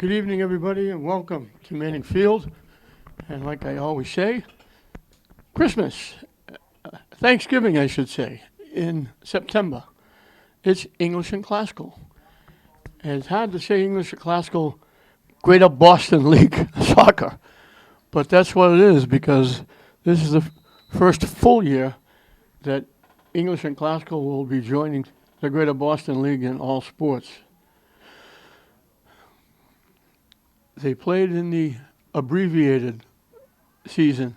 Good evening, everybody, and welcome to Manning Field. And like I always say, Christmas, Thanksgiving, I should say, in September. It's English and Classical. And it's hard to say English and Classical Greater Boston League soccer, but that's what it is because this is the first full year that English and Classical will be joining the Greater Boston League in all sports. They played in the abbreviated season.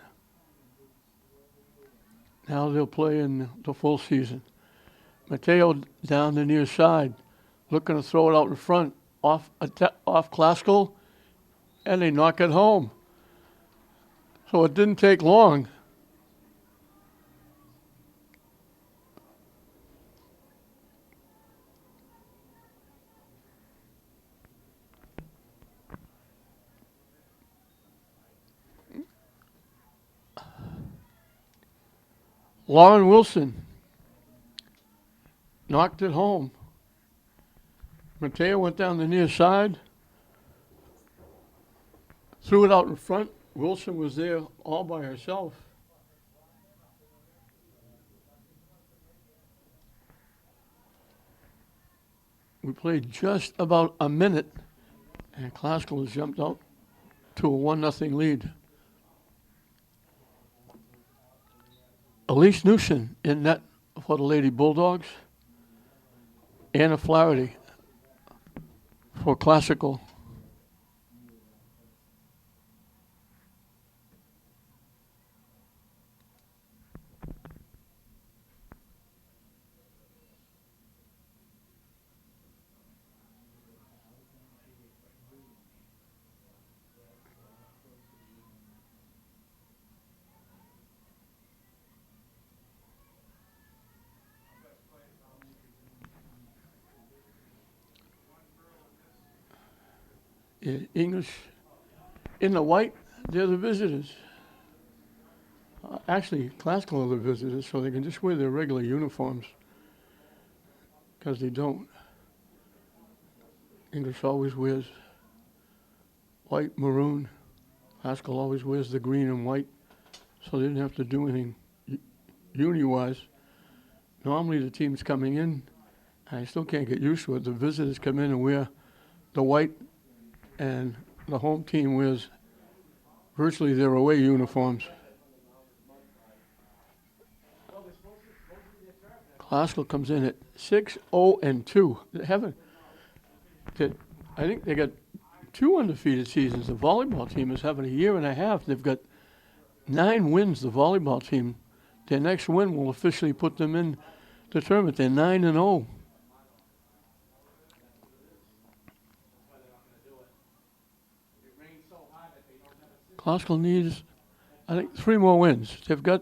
Now they'll play in the full season. Mateo down the near side, looking to throw it out in front, off Classical, and they knock it home. So it didn't take long. Lauren Wilson knocked it home. Mateo went down the near side, threw it out in front. Wilson was there all by herself. We played just about a minute, and Classical has jumped out to a 1-0 lead. Elise Newson in net for the Lady Bulldogs. Anna Flaherty for Classical. English in the white, they're the visitors. Actually, Classical are the visitors, so they can just wear their regular uniforms because they don't. English always wears white, maroon. Classical always wears the green and white, so they didn't have to do anything uni-wise. Normally the teams coming in, I still can't get used to it. The visitors come in and wear the white, and the home team wears virtually their away uniforms. Classical comes in at 6-0-2. I think they got 2 undefeated seasons. The volleyball team is having a year and a half. They've got 9 wins, the volleyball team. Their next win will officially put them in the tournament. They're 9-0. Classical needs, I think, 3 more wins. They've got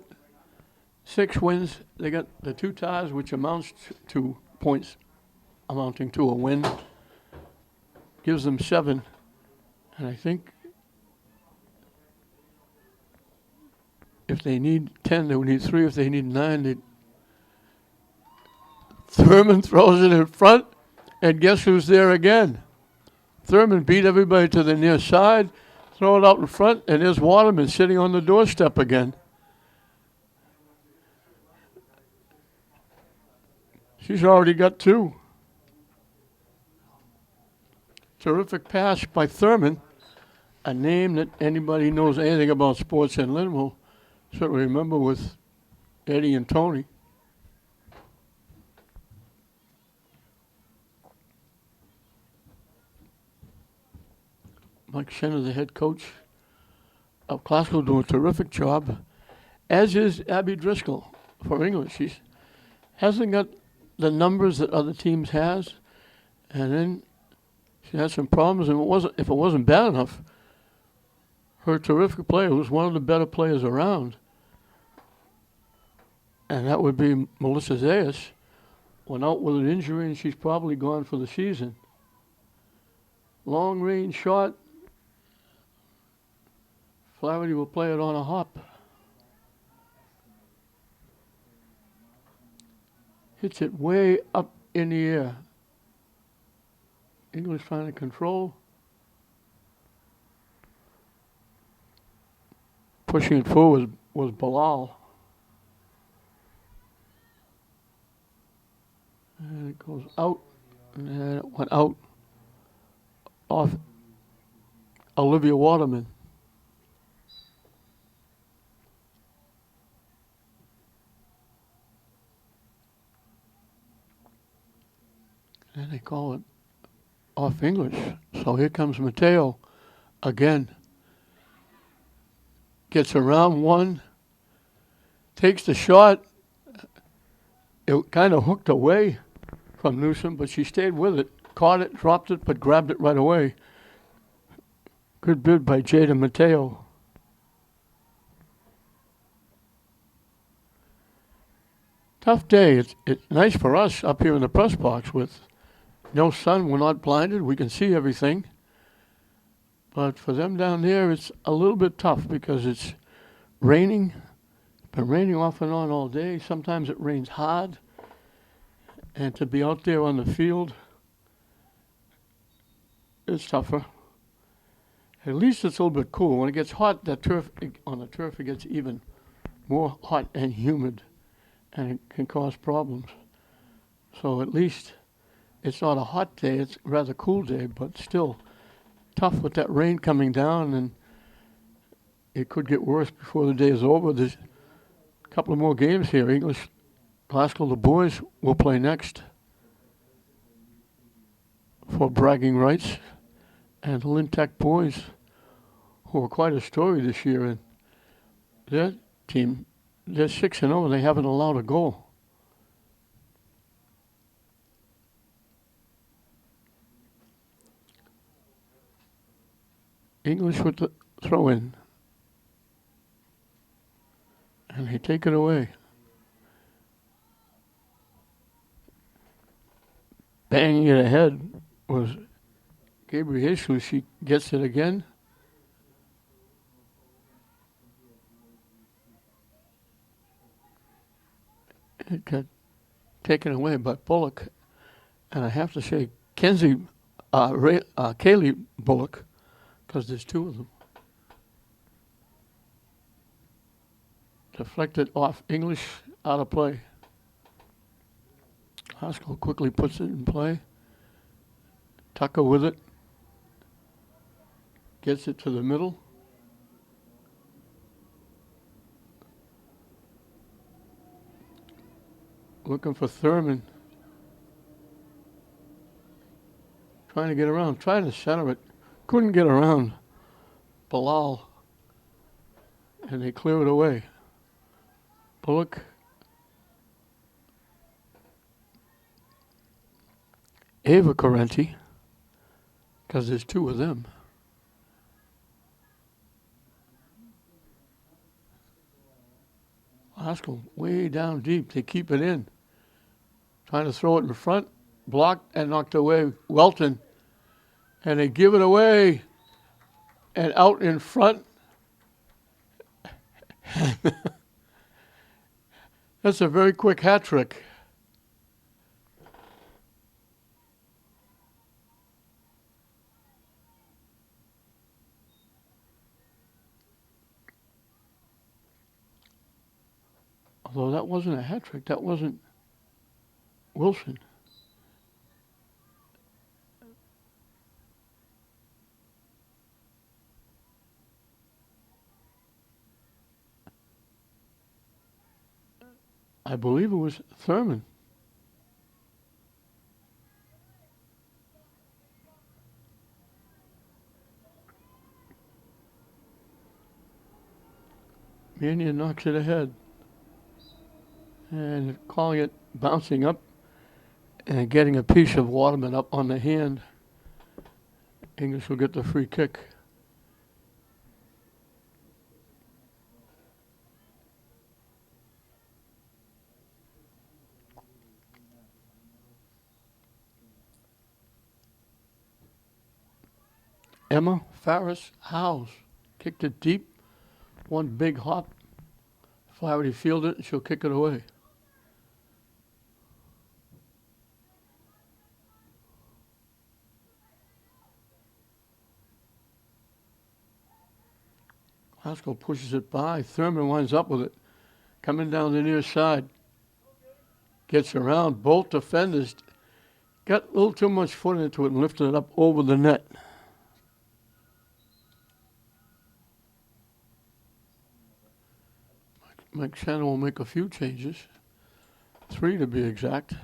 6 wins. They got the 2 ties, which amounts to points amounting to a win. Gives them 7. And I think if they need 10, they would need 3. If they need 9, Thurman throws it in front, and guess who's there again? Thurman beat everybody to the near side. Throw it out in front, and there's Waterman sitting on the doorstep again. She's already got 2. Terrific pass by Thurman, a name that anybody knows anything about sports in Lynn will certainly remember with Eddie and Tony. Mike Shenner, the head coach of Classical, doing a terrific job, as is Abby Driscoll for English. She hasn't got the numbers that other teams has, and then she had some problems, and if it wasn't bad enough, her terrific player, who's one of the better players around, and that would be Melissa Zayas, went out with an injury, and she's probably gone for the season. Long range shot. Flaherty will play it on a hop. Hits it way up in the air. English trying to control. pushing it forward was Bilal. And it goes out, and it went out off Olivia Waterman. And they call it off English. So here comes Mateo again. Gets around one, takes the shot. It kind of hooked away from Newsom, but she stayed with it, caught it, dropped it, but grabbed it right away. Good bid by Jada Mateo. Tough day. It's nice for us up here in the press box with no sun. We're not blinded. We can see everything. But for them down there, it's a little bit tough because it's raining. It's been raining off and on all day. Sometimes it rains hard. And to be out there on the field, it's tougher. At least it's a little bit cool. When it gets hot, on the turf, it gets even more hot and humid, and it can cause problems. So at least it's not a hot day. It's a rather cool day, but still tough with that rain coming down, and it could get worse before the day is over. There's a couple of more games here. English Glasgow, the boys will play next for bragging rights, and the Lynn Tech boys, who are quite a story this year, and their team, they're 6-0 and they haven't allowed a goal. English with the throw in, and they take it away. Banging it ahead was Gabriel Jesus. She gets it again. It got taken away by Bullock. And I have to say, Kaylee Bullock, because there's two of them. Deflected off English, out of play. Haskell quickly puts it in play. Tucker with it. Gets it to the middle. Looking for Thurman. Trying to get around. Trying to center it. Couldn't get around Bilal. And they clear it away. Bullock. Ava Correnti, because there's two of them. Haskell way down deep. They keep it in. Trying to throw it in front. Blocked and knocked away. Welton. And they give it away. And out in front. That's a very quick hat trick. Although that wasn't a hat trick. That wasn't Wilson. I believe it was Thurman. Mannion knocks it ahead. And calling it bouncing up and getting a piece of Waterman up on the hand. English will get the free kick. Emma Farris Howes kicked it deep. One big hop. Flaherty fielded it and she'll kick it away. Glasgow pushes it by. Thurman winds up with it. Coming down the near side. Gets around. Both defenders got a little too much foot into it and lifted it up over the net. Mike Shannon will make a few changes. 3 to be exact.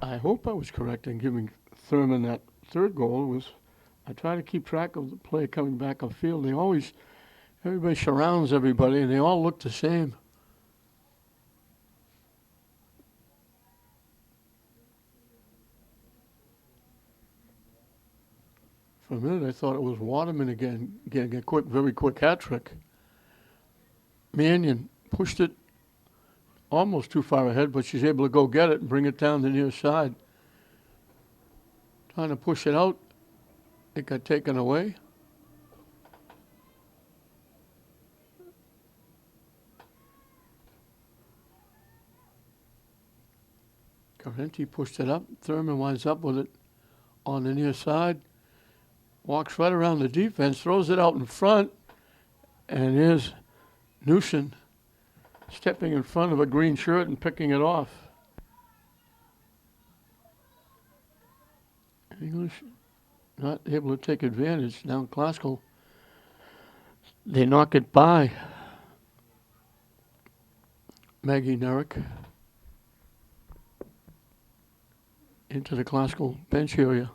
I hope I was correct in giving Thurman that third goal. I try to keep track of the play coming back upfield. Everybody surrounds everybody, and they all look the same. For a minute, I thought it was Waterman again, getting a very quick hat trick. Mannion pushed it almost too far ahead, but she's able to go get it and bring it down the near side. Trying to push it out. It got taken away. Carenti pushed it up. Thurman winds up with it on the near side. Walks right around the defense, throws it out in front, and here's Newson stepping in front of a green shirt and picking it off. English not able to take advantage. Now Glasgow, they knock it by Maggie Nerrick into the Glasgow bench area.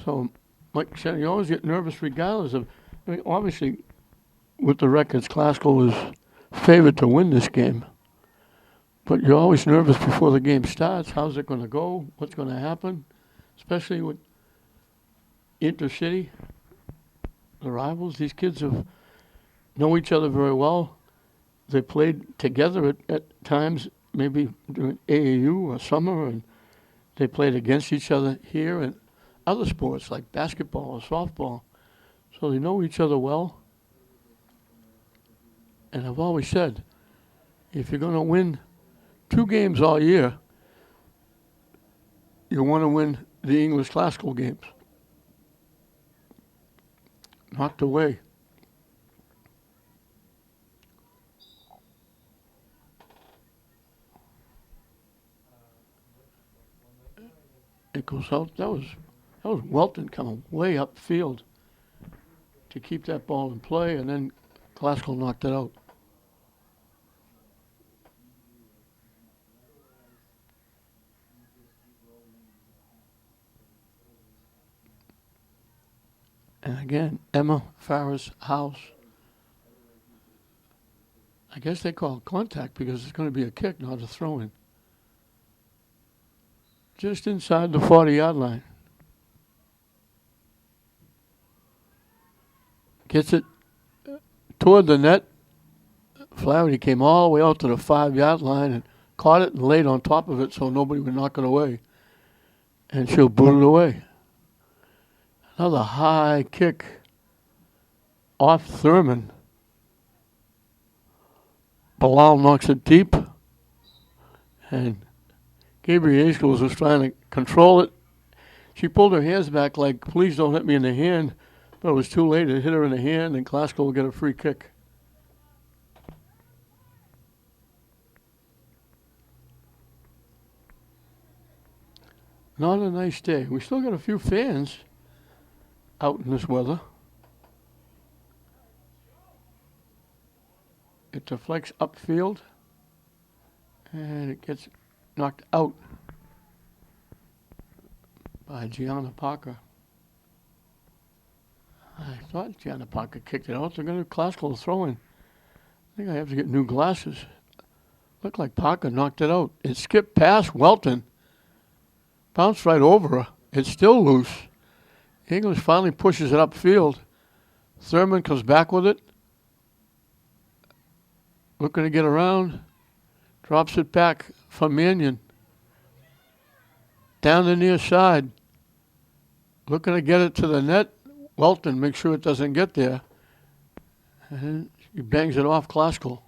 So Mike said you always get nervous regardless of, obviously with the records, Glasgow is favored to win this game. But you're always nervous before the game starts. How's it going to go? What's going to happen? Especially with intercity, the rivals. These kids know each other very well. They played together at times, maybe during AAU or summer, and they played against each other here and other sports like basketball or softball. So they know each other well. And I've always said, if you're going to win 2 games all year, you want to win the English Glasgow games. Knocked away. It goes out. That was Welton coming way upfield to keep that ball in play, and then Glasgow knocked it out. And again, Emma Farrah's house. I guess they call it contact because it's going to be a kick, not a throw-in. Just inside the 40-yard line. Gets it toward the net. Flaherty came all the way out to the 5-yard line and caught it and laid on top of it so nobody would knock it away. And she'll boot it away. Another high kick off Thurman. Bilal knocks it deep. And Gabriel Aiskels was trying to control it. She pulled her hands back like, please don't hit me in the hand. But it was too late. It hit her in the hand, and Glasgow will get a free kick. Not a nice day. We still got a few fans out in this weather. It deflects upfield, and it gets knocked out by Gianna Parker. I thought Gianna Parker kicked it out. They're going to Glasgow throw in. I think I have to get new glasses. Looked like Parker knocked it out. It skipped past Welton. Bounced right over her. It's still loose. English finally pushes it upfield. Thurman comes back with it. Looking to get around. Drops it back from Mannion. Down the near side. Looking to get it to the net. Welton makes sure it doesn't get there. And he bangs it off Glasgow.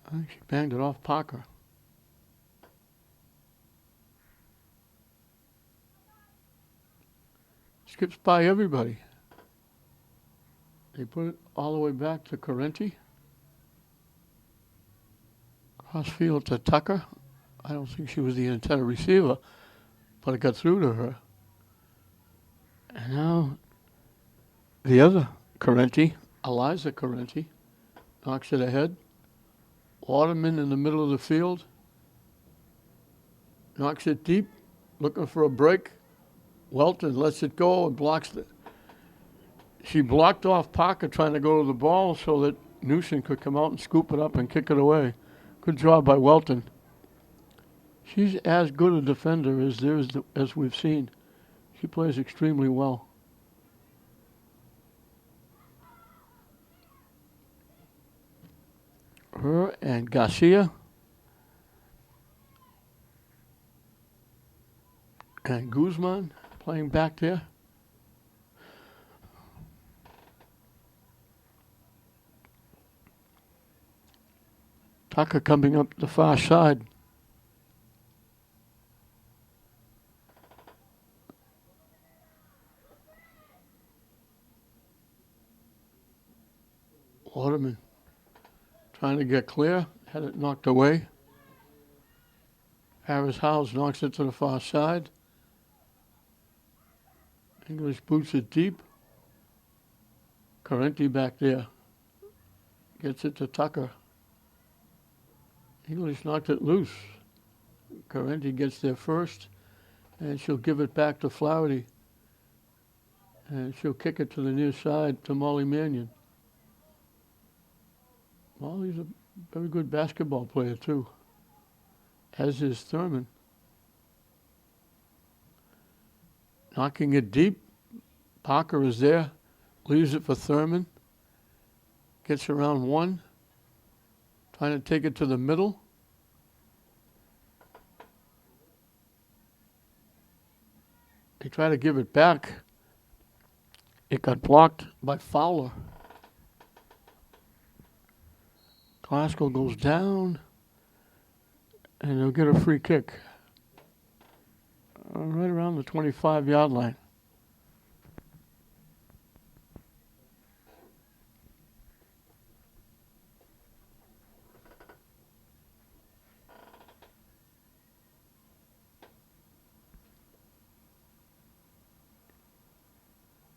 I think she banged it off Parker. Skips by everybody. They put it all the way back to Correnti. Crossfield to Tucker. I don't think she was the intended receiver, but it got through to her. And now the other Correnti, Eliza Correnti, knocks it ahead. Waterman in the middle of the field. Knocks it deep, looking for a break. Welton lets it go and blocks it. She blocked off Parker trying to go to the ball so that Newsom could come out and scoop it up and kick it away. Good job by Welton. She's as good a defender as we've seen. She plays extremely well. Her and Garcia and Guzman playing back there. Tucker coming up the far side. Waterman trying to get clear, had it knocked away. Harris Howes knocks it to the far side. English boots it deep. Correnti back there. Gets it to Tucker. English knocked it loose. Correnti gets there first, and she'll give it back to Flaherty. And she'll kick it to the near side to Molly Mannion. Molly's a very good basketball player, too, as is Thurman. Knocking it deep. Parker is there. Leaves it for Thurman. Gets around one. Trying to take it to the middle. They try to give it back. It got blocked by Fowler. Glasgow goes down, and they'll get a free kick. Right around the 25-yard line.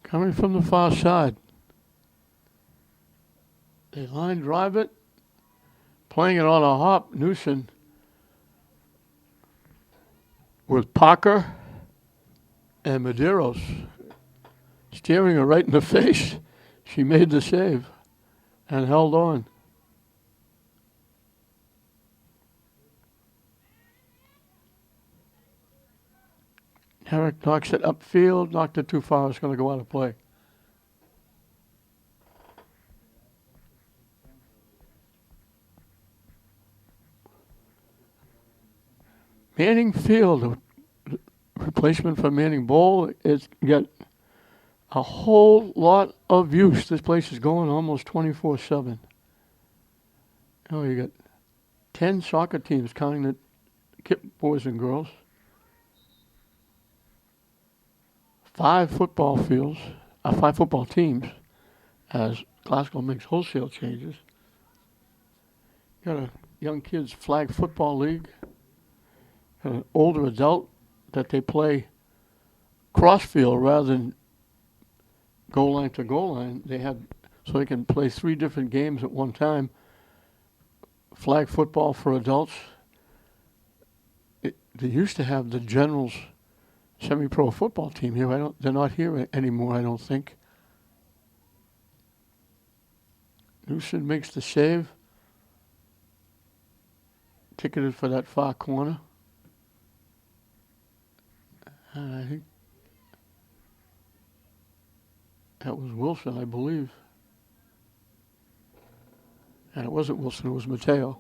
Coming from the far side. They line drive it. Playing it on a hop, Newsom with Parker and Medeiros staring her right in the face. She made the save and held on. Herrick knocks it upfield, knocked it too far, it's going to go out of play. Manning Field, replacement for Manning Bowl, it's got a whole lot of use. This place is going almost 24/7. Oh, you got 10 soccer teams, counting the KIP boys and girls. 5 football fields, 5 football teams, as Glasgow makes wholesale changes. Got a young kids flag football league. An older adult that they play crossfield rather than goal line to goal line. They have so they can play 3 different games at one time. Flag football for adults. They used to have the Generals semi-pro football team here. They're not here anymore, I don't think. Newsom makes the save. Ticketed for that far corner. And I think that was Wilson, I believe. And it wasn't Wilson, it was Mateo.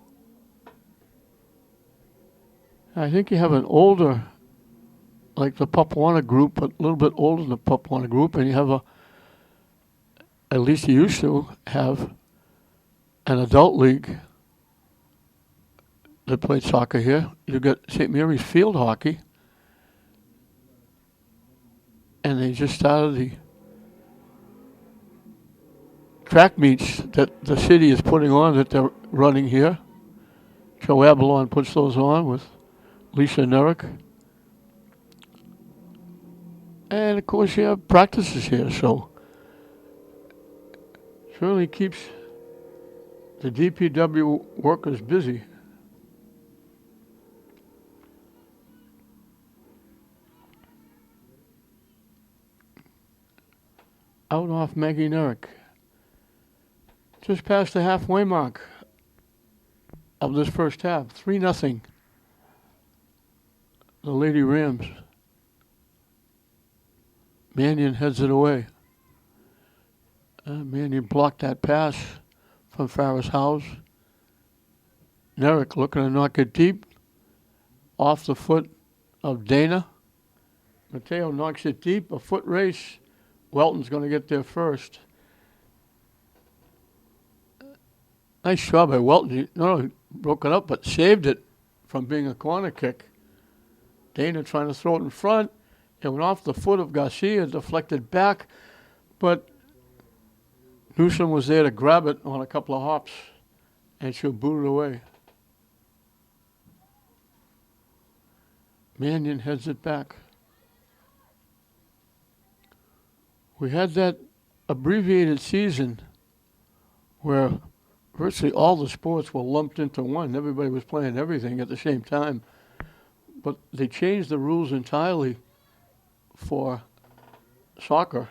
I think you have an older, like the Papuana group, but a little bit older than the Papuana group, and you have at least you used to have an adult league that played soccer here. You've got St. Mary's Field Hockey. And they just started the track meets that the city is putting on that they're running here. Joe Abalon puts those on with Lisa Nerrick. And of course you have practices here, so certainly keeps the DPW workers busy. Out off Maggie Nerrick. Just past the halfway mark of this first half. 3-0. The Lady Rams. Mannion heads it away. Mannion blocked that pass from Farris House. Nerrick looking to knock it deep. Off the foot of Dana. Mateo knocks it deep. A foot race. Welton's going to get there first. Nice job by Welton. Not only broke it up, but saved it from being a corner kick. Dana trying to throw it in front. It went off the foot of Garcia, deflected back, but Newsom was there to grab it on a couple of hops, and she'll boot it away. Mannion heads it back. We had that abbreviated season where virtually all the sports were lumped into one. Everybody was playing everything at the same time. But they changed the rules entirely for soccer.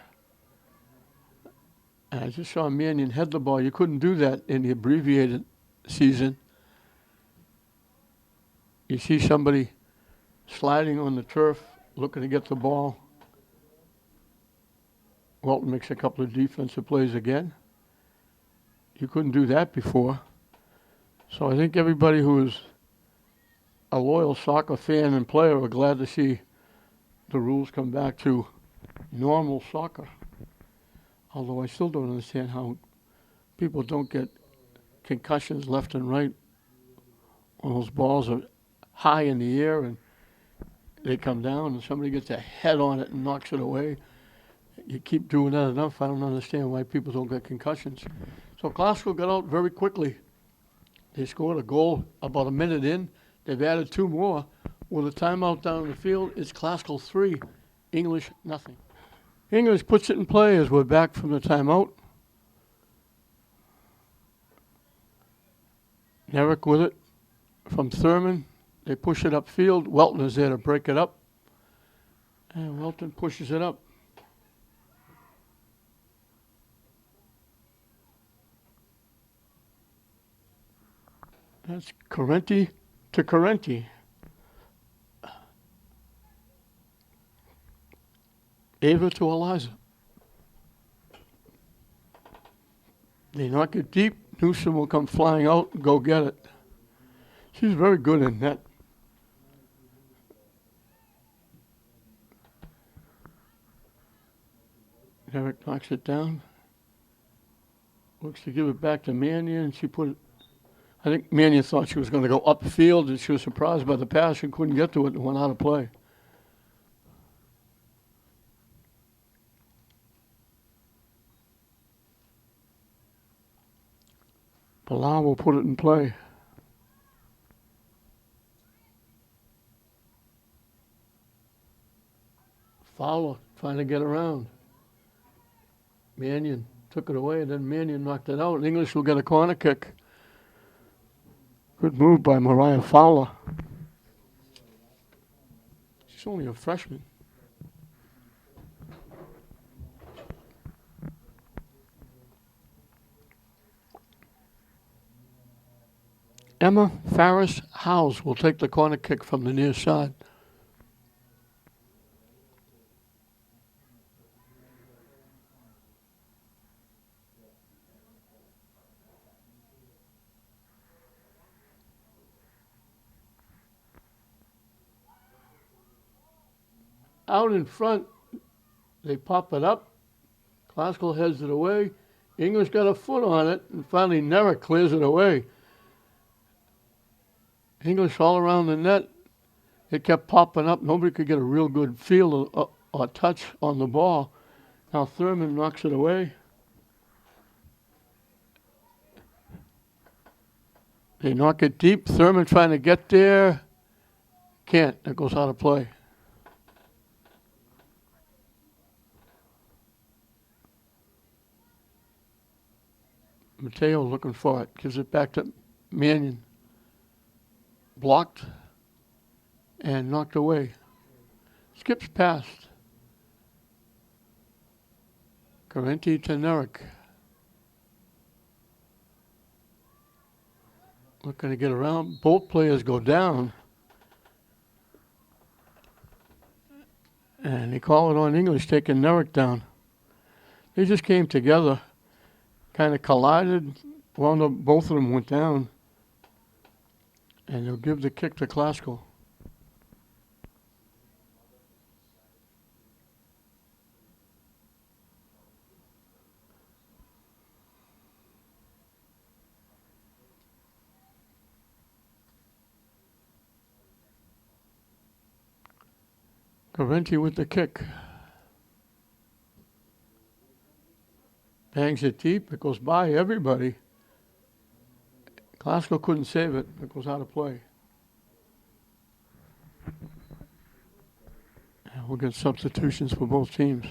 And I just saw Mannion head the ball. You couldn't do that in the abbreviated season. You see somebody sliding on the turf, looking to get the ball. Walton makes a couple of defensive plays again. You couldn't do that before. So I think everybody who is a loyal soccer fan and player are glad to see the rules come back to normal soccer. Although I still don't understand how people don't get concussions left and right when those balls are high in the air and they come down and somebody gets a head on it and knocks it away. You keep doing that enough, I don't understand why people don't get concussions. So Glasgow got out very quickly. They scored a goal about a minute in. They've added 2 more. With a timeout down the field, it's Glasgow 3, English nothing. English puts it in play as we're back from the timeout. Nerrick with it from Thurman. They push it upfield. Welton is there to break it up. And Welton pushes it up. That's Carenti to Carenti. Ava to Eliza. They knock it deep. Newsom will come flying out and go get it. She's very good in net. Eric knocks it down. Looks to give it back to Mannion. She put it. I think Mannion thought she was going to go upfield, and she was surprised by the pass and couldn't get to it and went out of play. Bilal will put it in play. Fowler trying to get around. Mannion took it away, and then Mannion knocked it out. English will get a corner kick. Good move by Mariah Fowler. She's only a freshman. Emma Farris Howes will take the corner kick from the near side. Out in front, they pop it up. Glasgow heads it away. English got a foot on it, and finally Nerrick clears it away. English all around the net. It kept popping up. Nobody could get a real good feel or touch on the ball. Now Thurman knocks it away. They knock it deep. Thurman trying to get there. Can't. It goes out of play. Mateo looking for it. Gives it back to Mannion. Blocked and knocked away. Skips past. Carenti to Nerek. Looking to get around. Both players go down. And they call it on English, taking Nerek down. They just came together, kind of collided. Wound up, both of them went down. And they'll give the kick to Klasko. Carenti with the kick. Bangs it deep. It goes by everybody. Klasko couldn't save it. It goes out of play. And we'll get substitutions for both teams.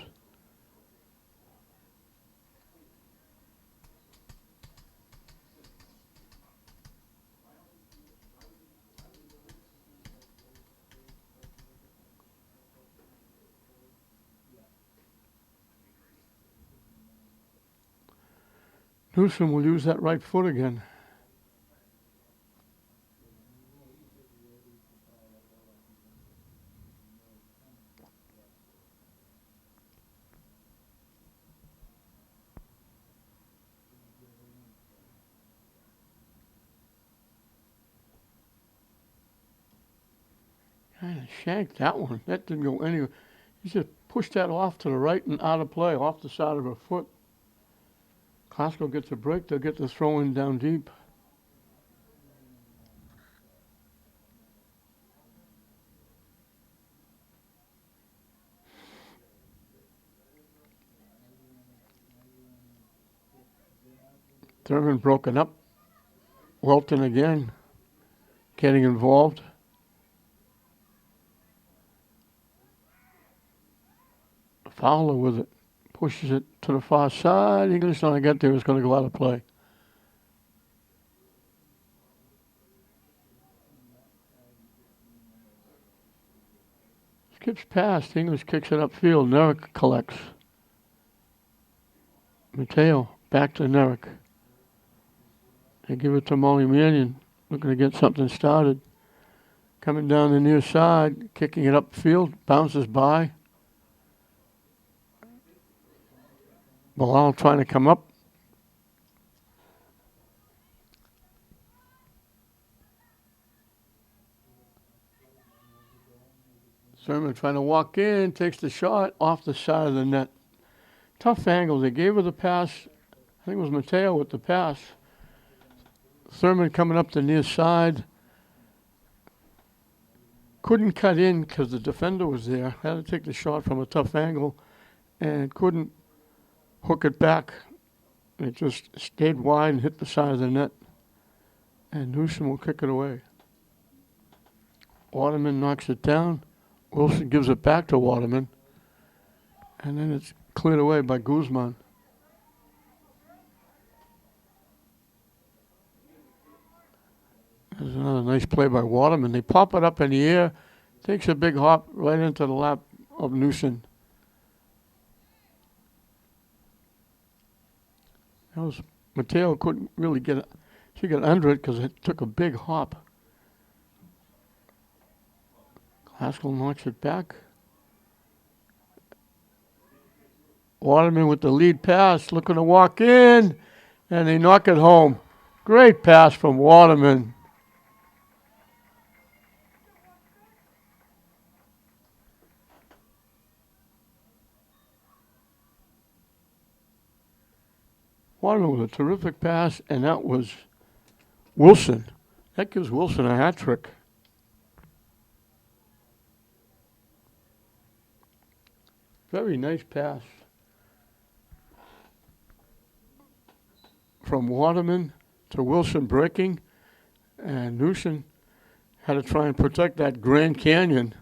Newsom will use that right foot again. Kind of shanked that one. That didn't go anywhere. He just pushed that off to the right and out of play, off the side of her foot. Klasko gets a break. They'll get the throw in down deep. Thurman broken up. Welton again getting involved. Fowler with it. Pushes it to the far side. English trying to get there. It's going to go out of play. Skips past. English kicks it upfield. Nerek collects. Mateo back to Nerek. They give it to Molly Mannion. Looking to get something started. Coming down the near side. Kicking it upfield. Bounces by. Bilal trying to come up. Thurman trying to walk in, takes the shot off the side of the net. Tough angle. They gave her the pass. I think it was Mateo with the pass. Thurman coming up the near side. Couldn't cut in because the defender was there. Had to take the shot from a tough angle and couldn't hook it back. It just stayed wide and hit the side of the net. And Newsom will kick it away. Waterman knocks it down. Wilson gives it back to Waterman. And then it's cleared away by Guzman. There's another nice play by Waterman. They pop it up in the air. Takes a big hop right into the lap of Newsom. That was Mateo couldn't really get it. She got under it because it took a big hop. Klasko knocks it back. Waterman with the lead pass, looking to walk in, and they knock it home. Great pass from Waterman. Waterman with a terrific pass, and that was Wilson. That gives Wilson a hat trick. Very nice pass from Waterman to Wilson breaking, and Newson had to try and protect that Grand Canyon.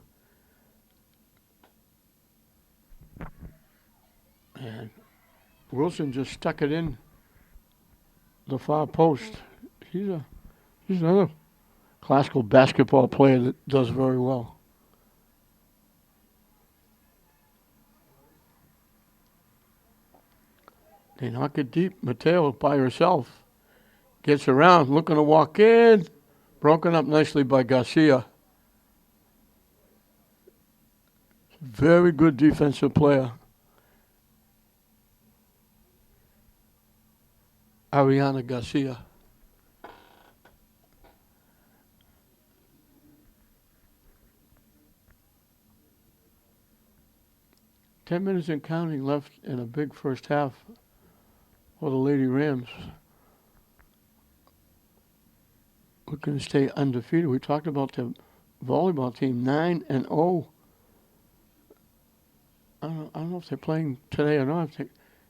And Wilson just stuck it in the far post. He's another classical basketball player that does very well. They knock it deep. Mateo by herself gets around, looking to walk in. Broken up nicely by Garcia. Very good defensive player. Ariana Garcia. Ten minutes and counting left in a big first half for the Lady Rams. Looking to stay undefeated. We talked about the volleyball team, 9-0. I don't know if they're playing today or not.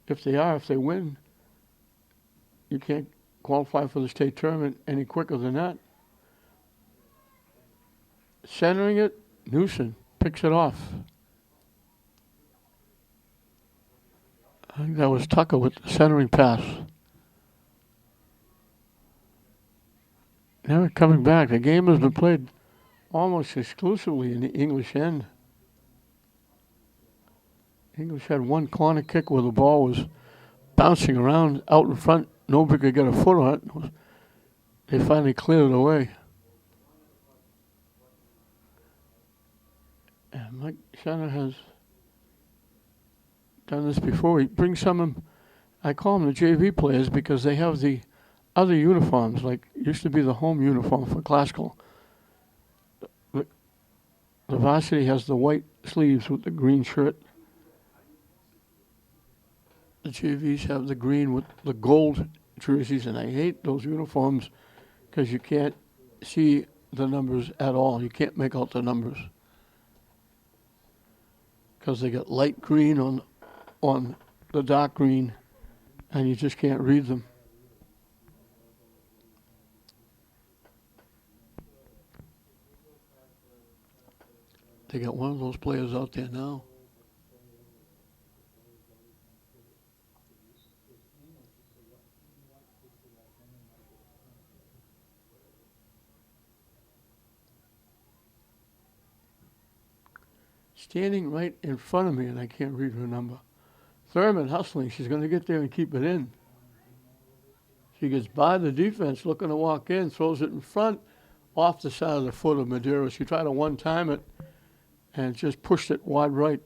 If they win, you can't qualify for the state tournament any quicker than that. Centering it, Newson picks it off. I think that was Tucker with the centering pass. Now coming back. The game has been played almost exclusively in the English end. English had one corner kick where the ball was bouncing around out in front. Nobody could get a foot on it. They finally cleared it away. And Mike Center has done this before. He brings some of them, I call them the JV players because they have the other uniforms, like used to be the home uniform for classical. The varsity has the white sleeves with the green shirt. The JVs have the green with the gold jerseys, and I hate those uniforms because you can't see the numbers at all. You can't make out the numbers because they got light green on the dark green, and you just can't read them. They got one of those players out there now. Standing right in front of me, and I can't read her number. Thurman hustling. She's going to get there and keep it in. She gets by the defense, looking to walk in, throws it in front, off the side of the foot of Medeiros. She tried to one-time it and just pushed it wide right.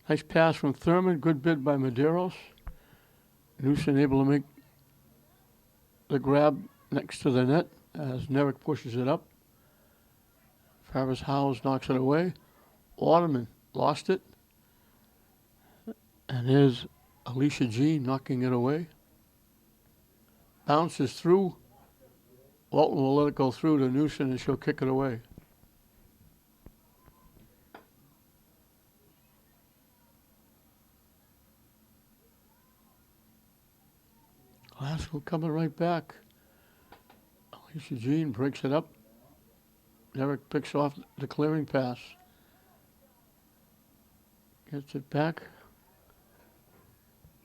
Nice pass from Thurman. Good bid by Medeiros. Newson able to make the grab next to the net as Nerrick pushes it up. Travis Howes knocks it away. Waterman lost it. And here's Alicia Jean knocking it away. Bounces through. Walton will let it go through to Newson and she'll kick it away. Glasgow coming right back. Alicia Jean breaks it up. Nerrick picks off the clearing pass. Gets it back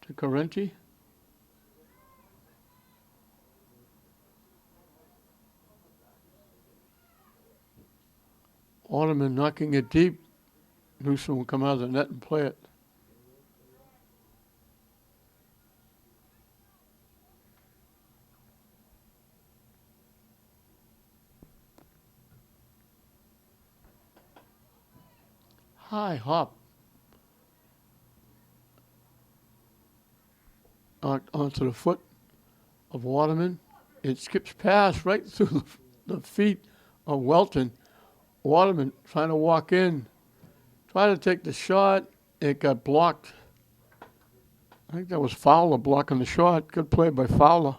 to Correnti. Waterman knocking it deep. Newsom will come out of the net and play it. High hop onto the foot of Waterman. It skips past right through the feet of Welton. Waterman trying to walk in, trying to take the shot. It got blocked. I think that was Fowler blocking the shot. Good play by Fowler.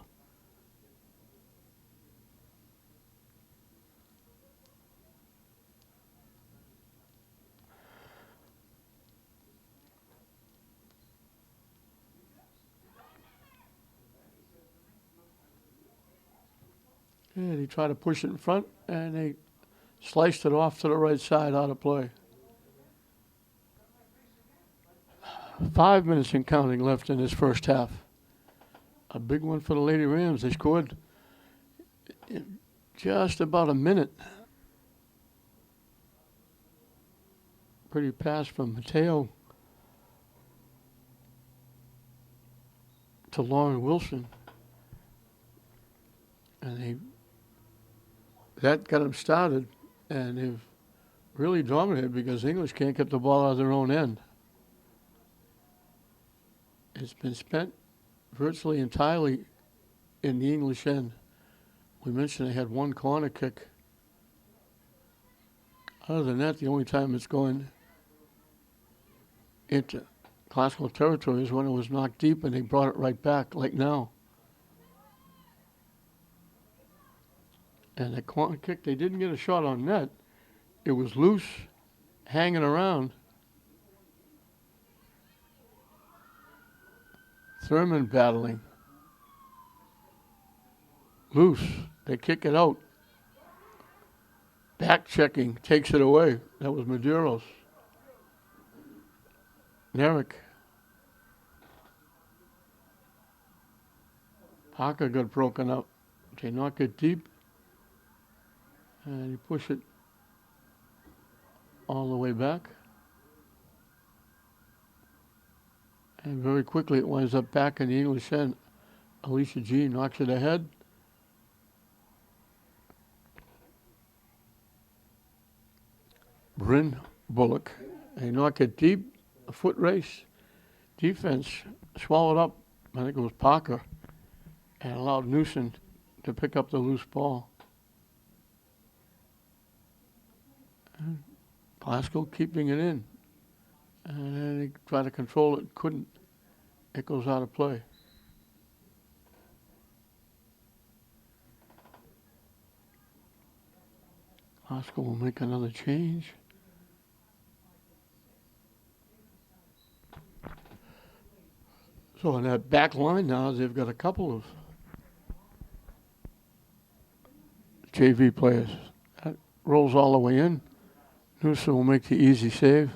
And he tried to push it in front, and they sliced it off to the right side out of play. 5 minutes and counting left in this first half. A big one for the Lady Rams. They scored in just about a minute. Pretty pass from Mateo to Lauren Wilson. And that got them started, and they've really dominated because English can't get the ball out of their own end. It's been spent virtually entirely in the English end. We mentioned they had one corner kick. Other than that, the only time it's going into classical territory is when it was knocked deep and they brought it right back, like now. And the corner kick, they didn't get a shot on net. It was loose, hanging around. Thurman battling. Loose. They kick it out. Back checking, takes it away. That was Medeiros. Nerrick. Parker got broken up. They knock it deep. And you push it all the way back. And very quickly it winds up back in the English end. Alicia G knocks it ahead. Bryn Bullock. They knock it deep. A foot race. Defense swallowed up. I think it was Parker. And allowed Newsom to pick up the loose ball. And Glasgow keeping it in. And then they tried to control it. Couldn't. It goes out of play. Glasgow will make another change. So on that back line now, they've got a couple of JV players. That rolls all the way in. Newsom will make the easy save.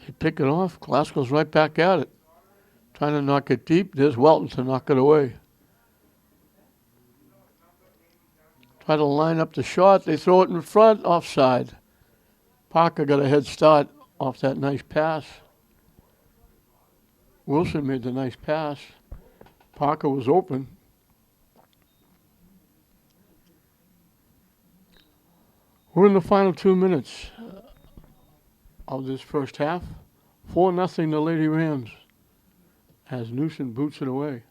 They pick it off. Glasgow's right back at it. Trying to knock it deep. There's Welton to knock it away. Try to line up the shot. They throw it in front, offside. Parker got a head start off that nice pass. Wilson made the nice pass. Parker was open. We're in the final 2 minutes of this first half. 4-0 the Lady Rams as Newsom boots it away.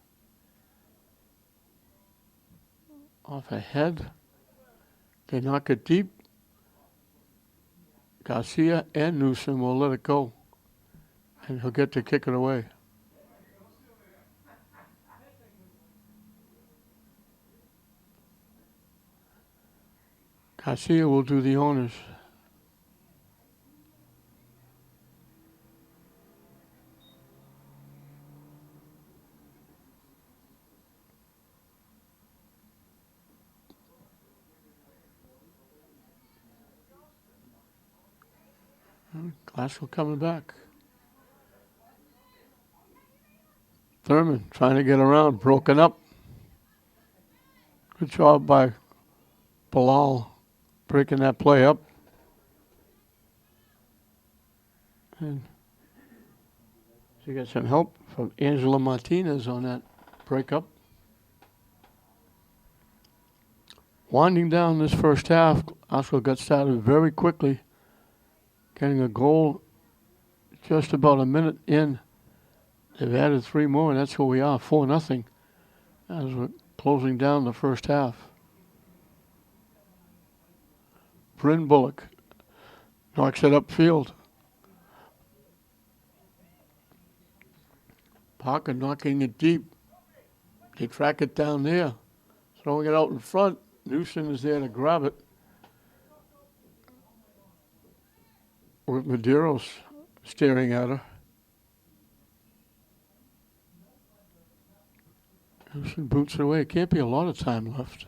Off ahead. They knock it deep. Garcia and Newsom will let it go. And he'll get to kick it away. Garcia will do the honors. Glasgow coming back. Thurman trying to get around, broken up. Good job by Bilal breaking that play up. And she got some help from Angela Martinez on that breakup. Winding down this first half, Glasgow got started very quickly, getting a goal just about a minute in. They've added 3 more, and that's where we are, 4-0, as we're closing down the first half. Bryn Bullock knocks it upfield. Parker knocking it deep. They track it down there, throwing it out in front. Newsom is there to grab it. With Medeiros staring at her. Newsom boots it away. Can't be a lot of time left.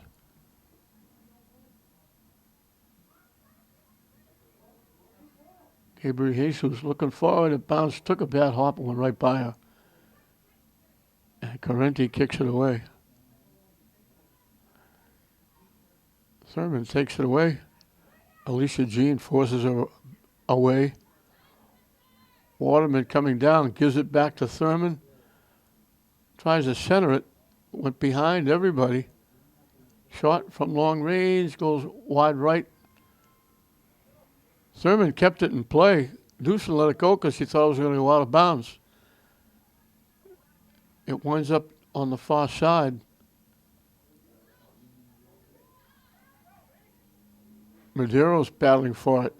Gabriel Jesus looking forward. It bounced, took a bad hop and went right by her. And Correnti kicks it away. Thurman takes it away. Alicia Jean forces her away. Waterman coming down, gives it back to Thurman. Tries to center it. Went behind everybody. Shot from long range, goes wide right. Thurman kept it in play. Deucin let it go because she thought it was going to go out of bounds. It winds up on the far side. Medeiros battling for it.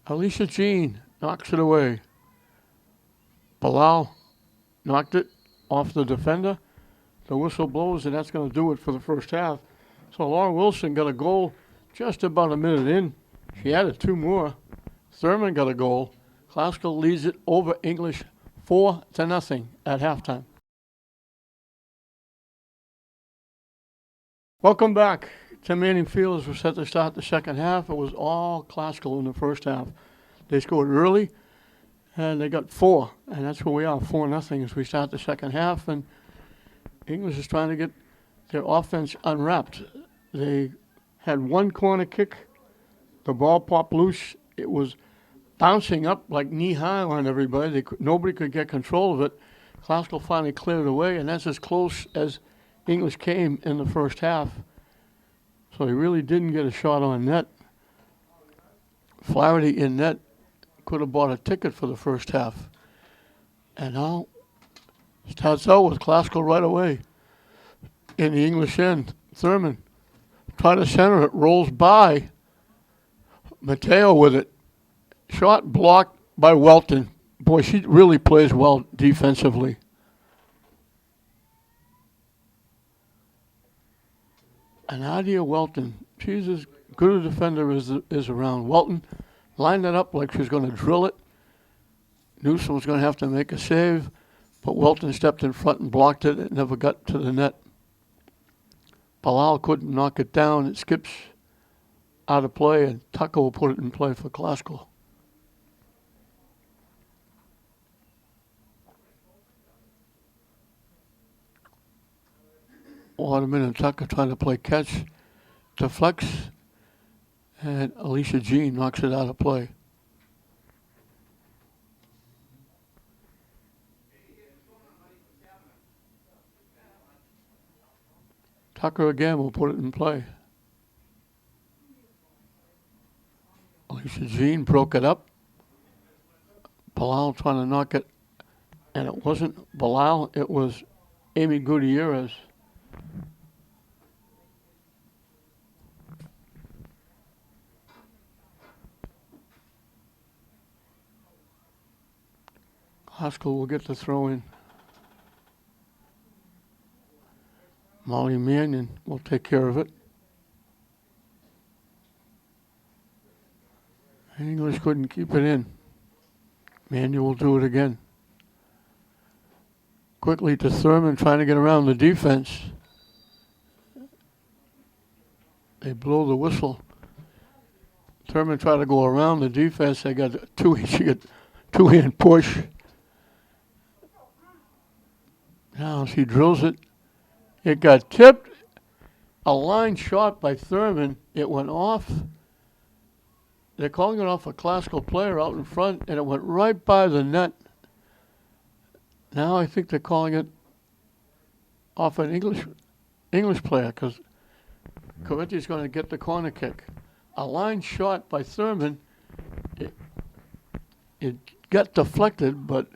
Alicia Jean knocks it away. Bilal knocked it off the defender. The whistle blows, and that's going to do it for the first half. So Laura Wilson got a goal just about a minute in. She added 2 more. Thurman got a goal. Glasgow leads it over English 4-0 at halftime. Welcome back to Manning Field as we're set to start the second half. It was all Glasgow in the first half. They scored early, and they got 4, and that's where we are, 4-0 as we start the second half. And English is trying to get their offense unwrapped. They had 1 corner kick. The ball popped loose. It was bouncing up like knee-high on everybody. Nobody could get control of it. Glasgow finally cleared it away, and that's as close as English came in the first half. So he really didn't get a shot on net. Flaherty in net could have bought a ticket for the first half. And now starts out with Glasgow right away. In the English end, Thurman trying to center it, rolls by. Mateo with it. Shot blocked by Welton. Boy, she really plays well defensively. And Nadia Welton, she's as good a defender as is around. Welton lined it up like she was going to drill it. Newsom was going to have to make a save, but Welton stepped in front and blocked it. It never got to the net. Bilal couldn't knock it down. It skips out of play, and Tucker will put it in play for Glasgow. Waterman and Tucker trying to play catch, deflects, and Alicia Jean knocks it out of play. Tucker again will put it in play. Alicia Jean broke it up. Bilal trying to knock it, and it wasn't Bilal, it was Amy Gutierrez. Glasgow will get the throw in. Molly Mannion will take care of it. English couldn't keep it in. Mannion will do it again. Quickly to Thurman trying to get around the defense. They blow the whistle. Thurman tried to go around the defense. They got two-hand push. Now she drills it. It got tipped. A line shot by Thurman. It went off. They're calling it off a Glasgow player out in front, and it went right by the net. Now I think they're calling it off an English player because Corinthians going to get the corner kick. A line shot by Thurman. It got deflected, but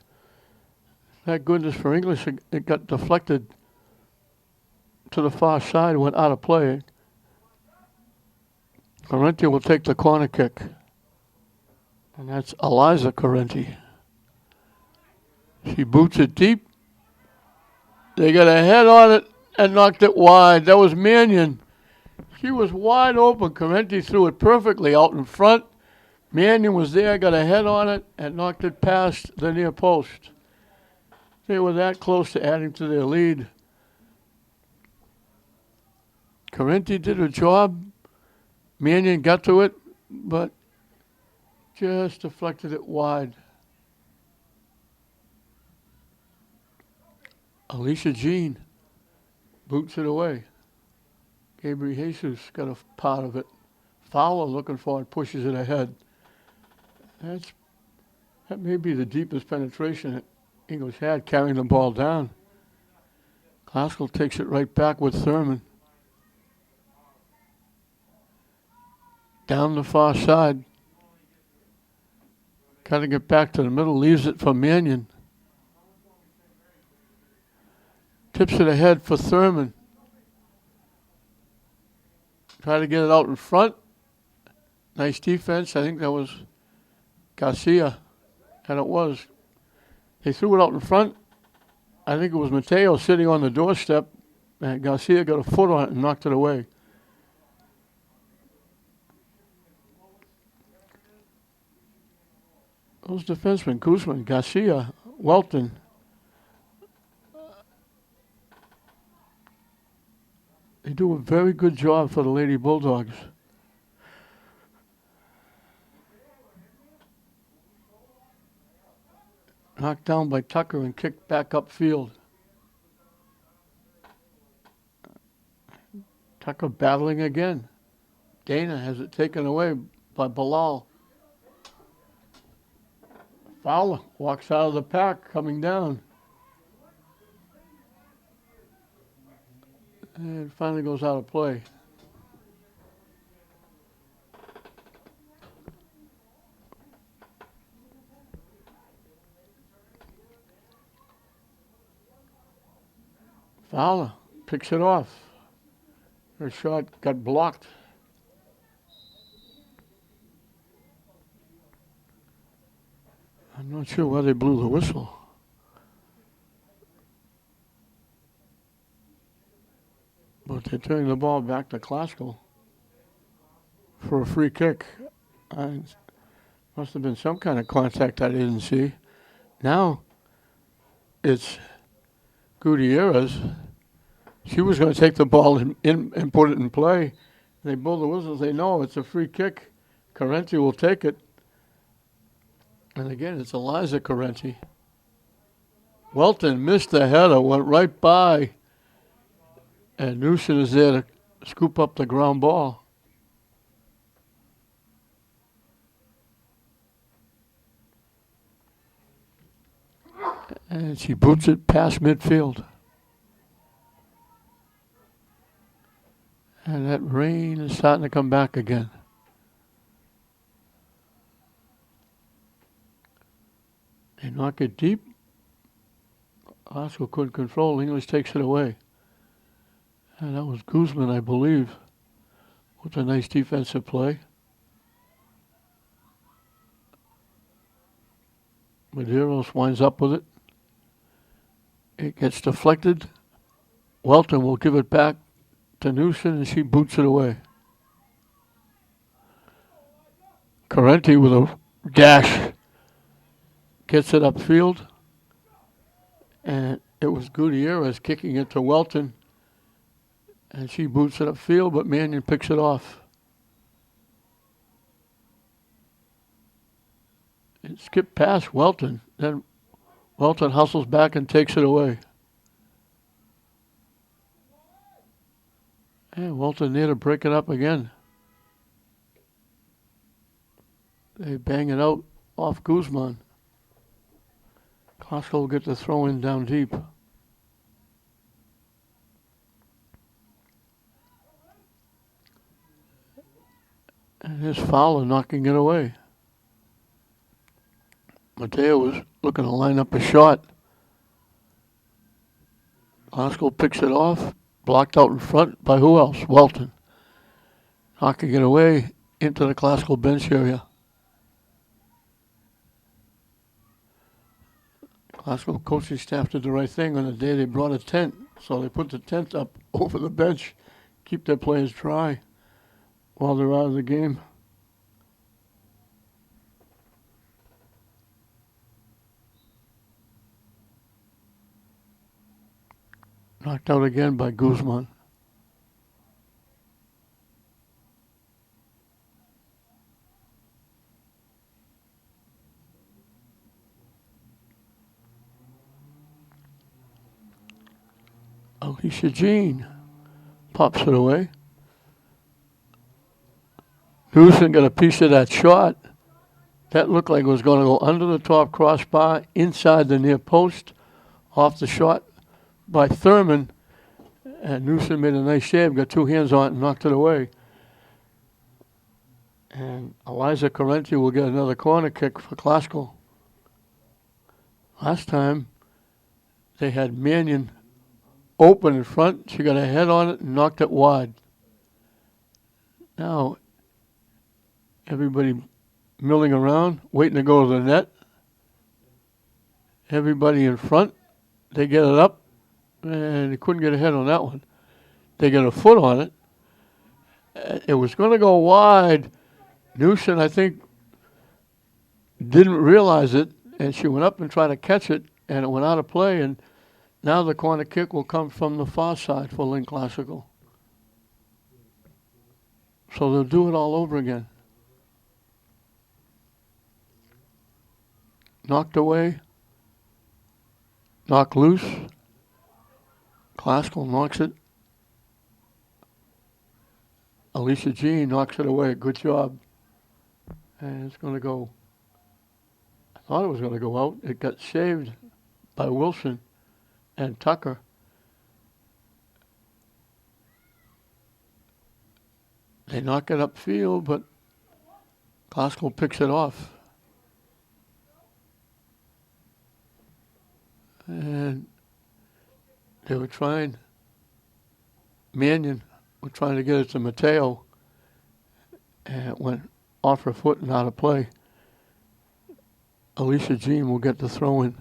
thank goodness for English, it got deflected to the far side, went out of play. Correnti will take the corner kick. And that's Eliza Correnti. She boots it deep. They got a head on it and knocked it wide. That was Mannion. She was wide open. Correnti threw it perfectly out in front. Mannion was there, got a head on it, and knocked it past the near post. They were that close to adding to their lead. Correnti did her job. Mannion got to it, but just deflected it wide. Alicia Jean boots it away. Gabriel Jesus got a part of it. Fowler looking for it, pushes it ahead. That may be the deepest penetration that English had, carrying the ball down. Classical takes it right back with Thurman. Down the far side. Cutting it back to the middle, leaves it for Mannion. Tips it ahead for Thurman. Try to get it out in front. Nice defense. I think that was Garcia. And it was. They threw it out in front. I think it was Mateo sitting on the doorstep. And Garcia got a foot on it and knocked it away. Those defensemen, Guzman, Garcia, Welton. They do a very good job for the Lady Bulldogs. Knocked down by Tucker and kicked back upfield. Tucker battling again. Dana has it taken away by Bilal. Fowler walks out of the pack, coming down. And finally goes out of play. Fowler picks it off. Her shot got blocked. I'm not sure why they blew the whistle. But they're turning the ball back to Classical for a free kick. Must have been some kind of contact I didn't see. Now it's Gutierrez. She was going to take the ball in and put it in play. They blow the whistle. They know it's a free kick. Correnti will take it. And again, it's Eliza Correnti. Welton missed the header, went right by. And Newson is there to scoop up the ground ball. And she boots it past midfield. And that rain is starting to come back again. They knock it deep. Oscar couldn't control. English takes it away. And that was Guzman, I believe, with a nice defensive play. Medeiros winds up with it. It gets deflected. Welton will give it back to Newson, and she boots it away. Correnti with a dash gets it upfield. And it was Gutierrez kicking it to Welton. And she boots it upfield, but Mannion picks it off. It skipped past Welton. Then Welton hustles back and takes it away. And Welton there to break it up again. They bang it out off Guzman. Costco will get the throw in down deep. And here's Fowler knocking it away. Mateo was looking to line up a shot. Costco picks it off. Blocked out in front by who else? Welton. Knocking it away into the Classical bench area. Classical coaching staff did the right thing on the day they brought a tent. So they put the tent up over the bench, keep their players dry. while they're out of the game. Knocked out again by Guzman. Alicia Jean pops it away. Newsom got a piece of that shot. That looked like it was going to go under the top crossbar, inside the near post, off the shot by Thurman. And Newsom made a nice save, got two hands on it and knocked it away. And Eliza Correnti will get another corner kick for Classical. Last time, they had Mannion open in front. She got a head on it and knocked it wide. Now, everybody milling around, waiting to go to the net. Everybody in front, they get it up, and they couldn't get a head on that one. They get a foot on it. It was going to go wide. Newsom, I think, didn't realize it, and she went up and tried to catch it, and it went out of play, and now the corner kick will come from the far side for Lynn Classical. So they'll do it all over again. Knocked away. Knocked loose. Classical knocks it. Alicia Jean knocks it away. Good job. And it's going to go. I thought it was going to go out. It got saved by Wilson and Tucker. They knock it upfield, but Classical picks it off. And they were trying, Mannion were trying to get it to Mateo, and it went off her foot and out of play. Alicia Jean will get the throw in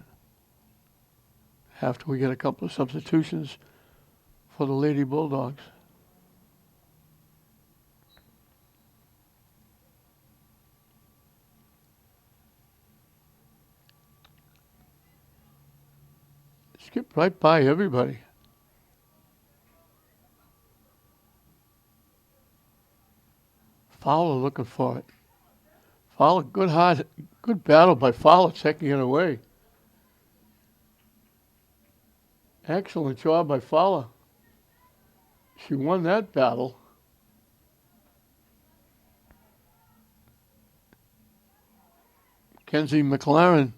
after we get a couple of substitutions for the Lady Bulldogs. Skipped right by everybody. Fowler looking for it. Fowler, good battle by Fowler taking it away. Excellent job by Fowler. She won that battle. Kenzie McLaren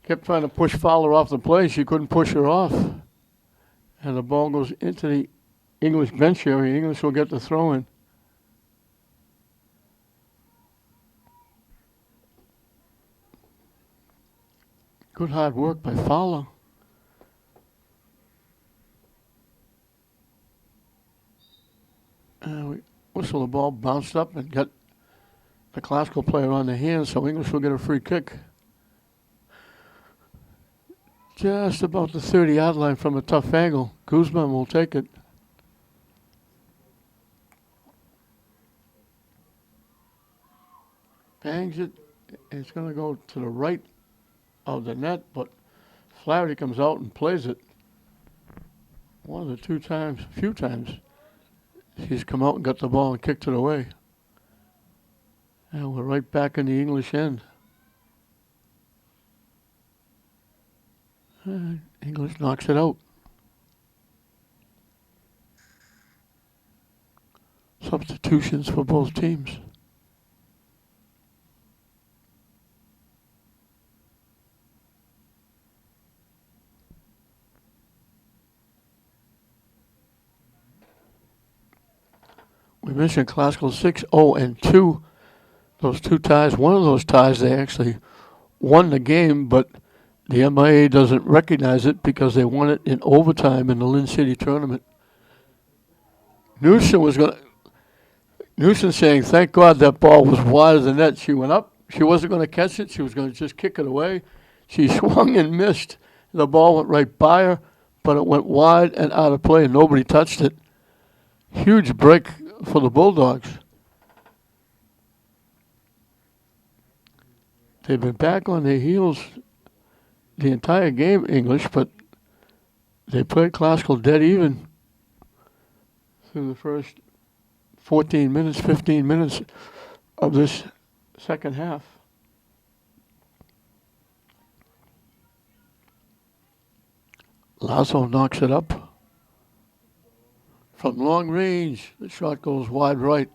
kept trying to push Fowler off the play. She couldn't push her off. And the ball goes into the English bench area. English will get the throw in. Good hard work by Fowler. We whistle, the ball bounced up and got the Classical player on the hand, so English will get a free kick. Just about the 30-yard line from a tough angle. Guzman will take it. Bangs it. It's going to go to the right of the net, but Flaherty comes out and plays it. One of the few times, he's come out and got the ball and kicked it away. And we're right back in the English end. English knocks it out. Substitutions for both teams. We mentioned Classical 6-0-2. Those two ties. One of those ties, they actually won the game, but the MIA doesn't recognize it because they won it in overtime in the Lynn City tournament. Newsom saying, thank God that ball was wide of the net. She went up. She wasn't going to catch it. She was going to just kick it away. She swung and missed. The ball went right by her, but it went wide and out of play, and nobody touched it. Huge break for the Bulldogs. they've been back on their heels the entire game, English, but they played Classical dead even through the first 14 minutes, 15 minutes of this second half. Lasso knocks it up. From long range, the shot goes wide right.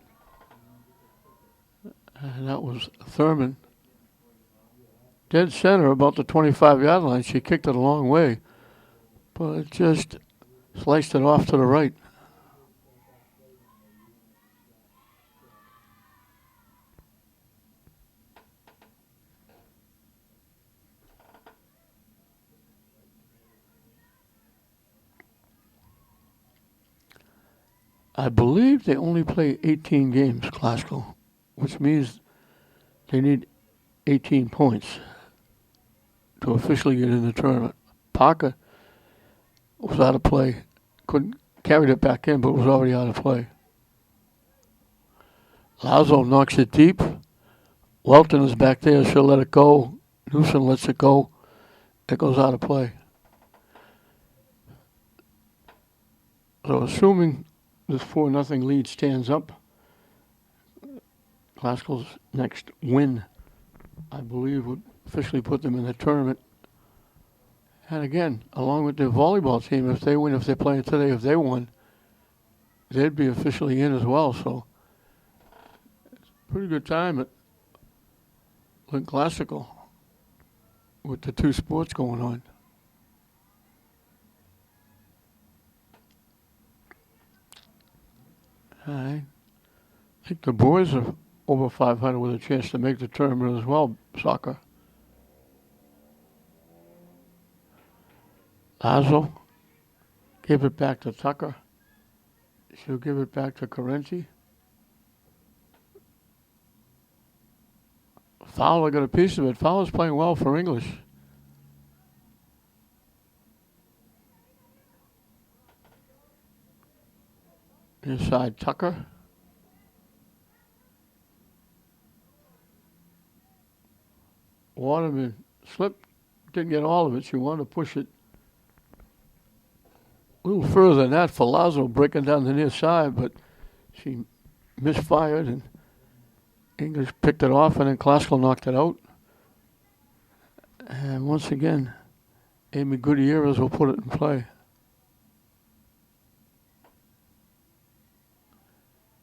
And that was Thurman. Dead center, about the 25-yard line. She kicked it a long way, but it just sliced it off to the right. I believe they only play 18 games, Classical, which means they need 18 points to officially get in the tournament. Parker was out of play. Couldn't carry it back in, but was already out of play. Lazo knocks it deep. Welton is back there. She'll let it go. Newsom lets it go. It goes out of play. So assuming this 4-0 lead stands up, Classical's next win, I believe, would officially put them in the tournament. And again, along with their volleyball team, if they win, if they're playing today, if they won, they'd be officially in as well. So it's a pretty good time at Lynn Classical with the two sports going on. I think the boys are over 500 with a chance to make the tournament as well, soccer. Lazo give it back to Tucker. She'll give it back to Carenti. Fowler got a piece of it. Fowler's playing well for English. Inside Tucker. Waterman slipped, didn't get all of it. She wanted to push it a little further than that for Lazo breaking down the near side, but she misfired and English picked it off and then Classical knocked it out. And once again, Amy Gutierrez will put it in play.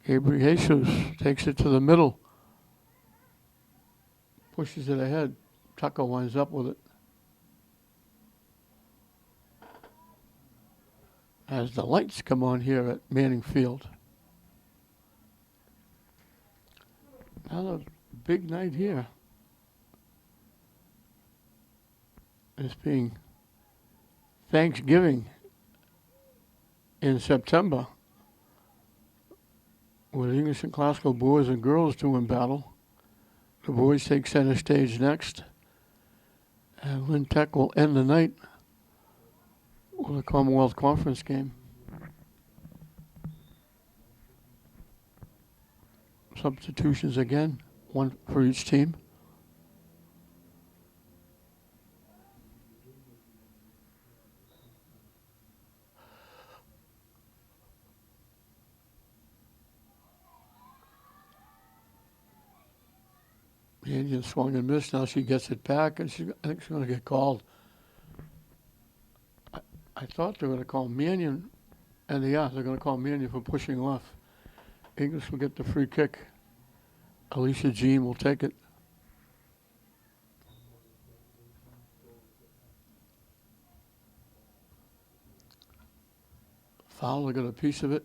Gabriel Jesus takes it to the middle. Pushes it ahead. Tucker winds up with it. As the lights come on here at Manning Field. Another big night here. It's being Thanksgiving in September, with English and Classical boys and girls doing battle. The boys take center stage next. And Lynn Tech will end the night with a Commonwealth Conference game. Substitutions again, one for each team. The Indian swung and missed. Now she gets it back, and I think she's going to get called. I thought they were going to call Mannion, and they're going to call Mannion for pushing off. English will get the free kick. Alicia Jean will take it. Fowler got a piece of it,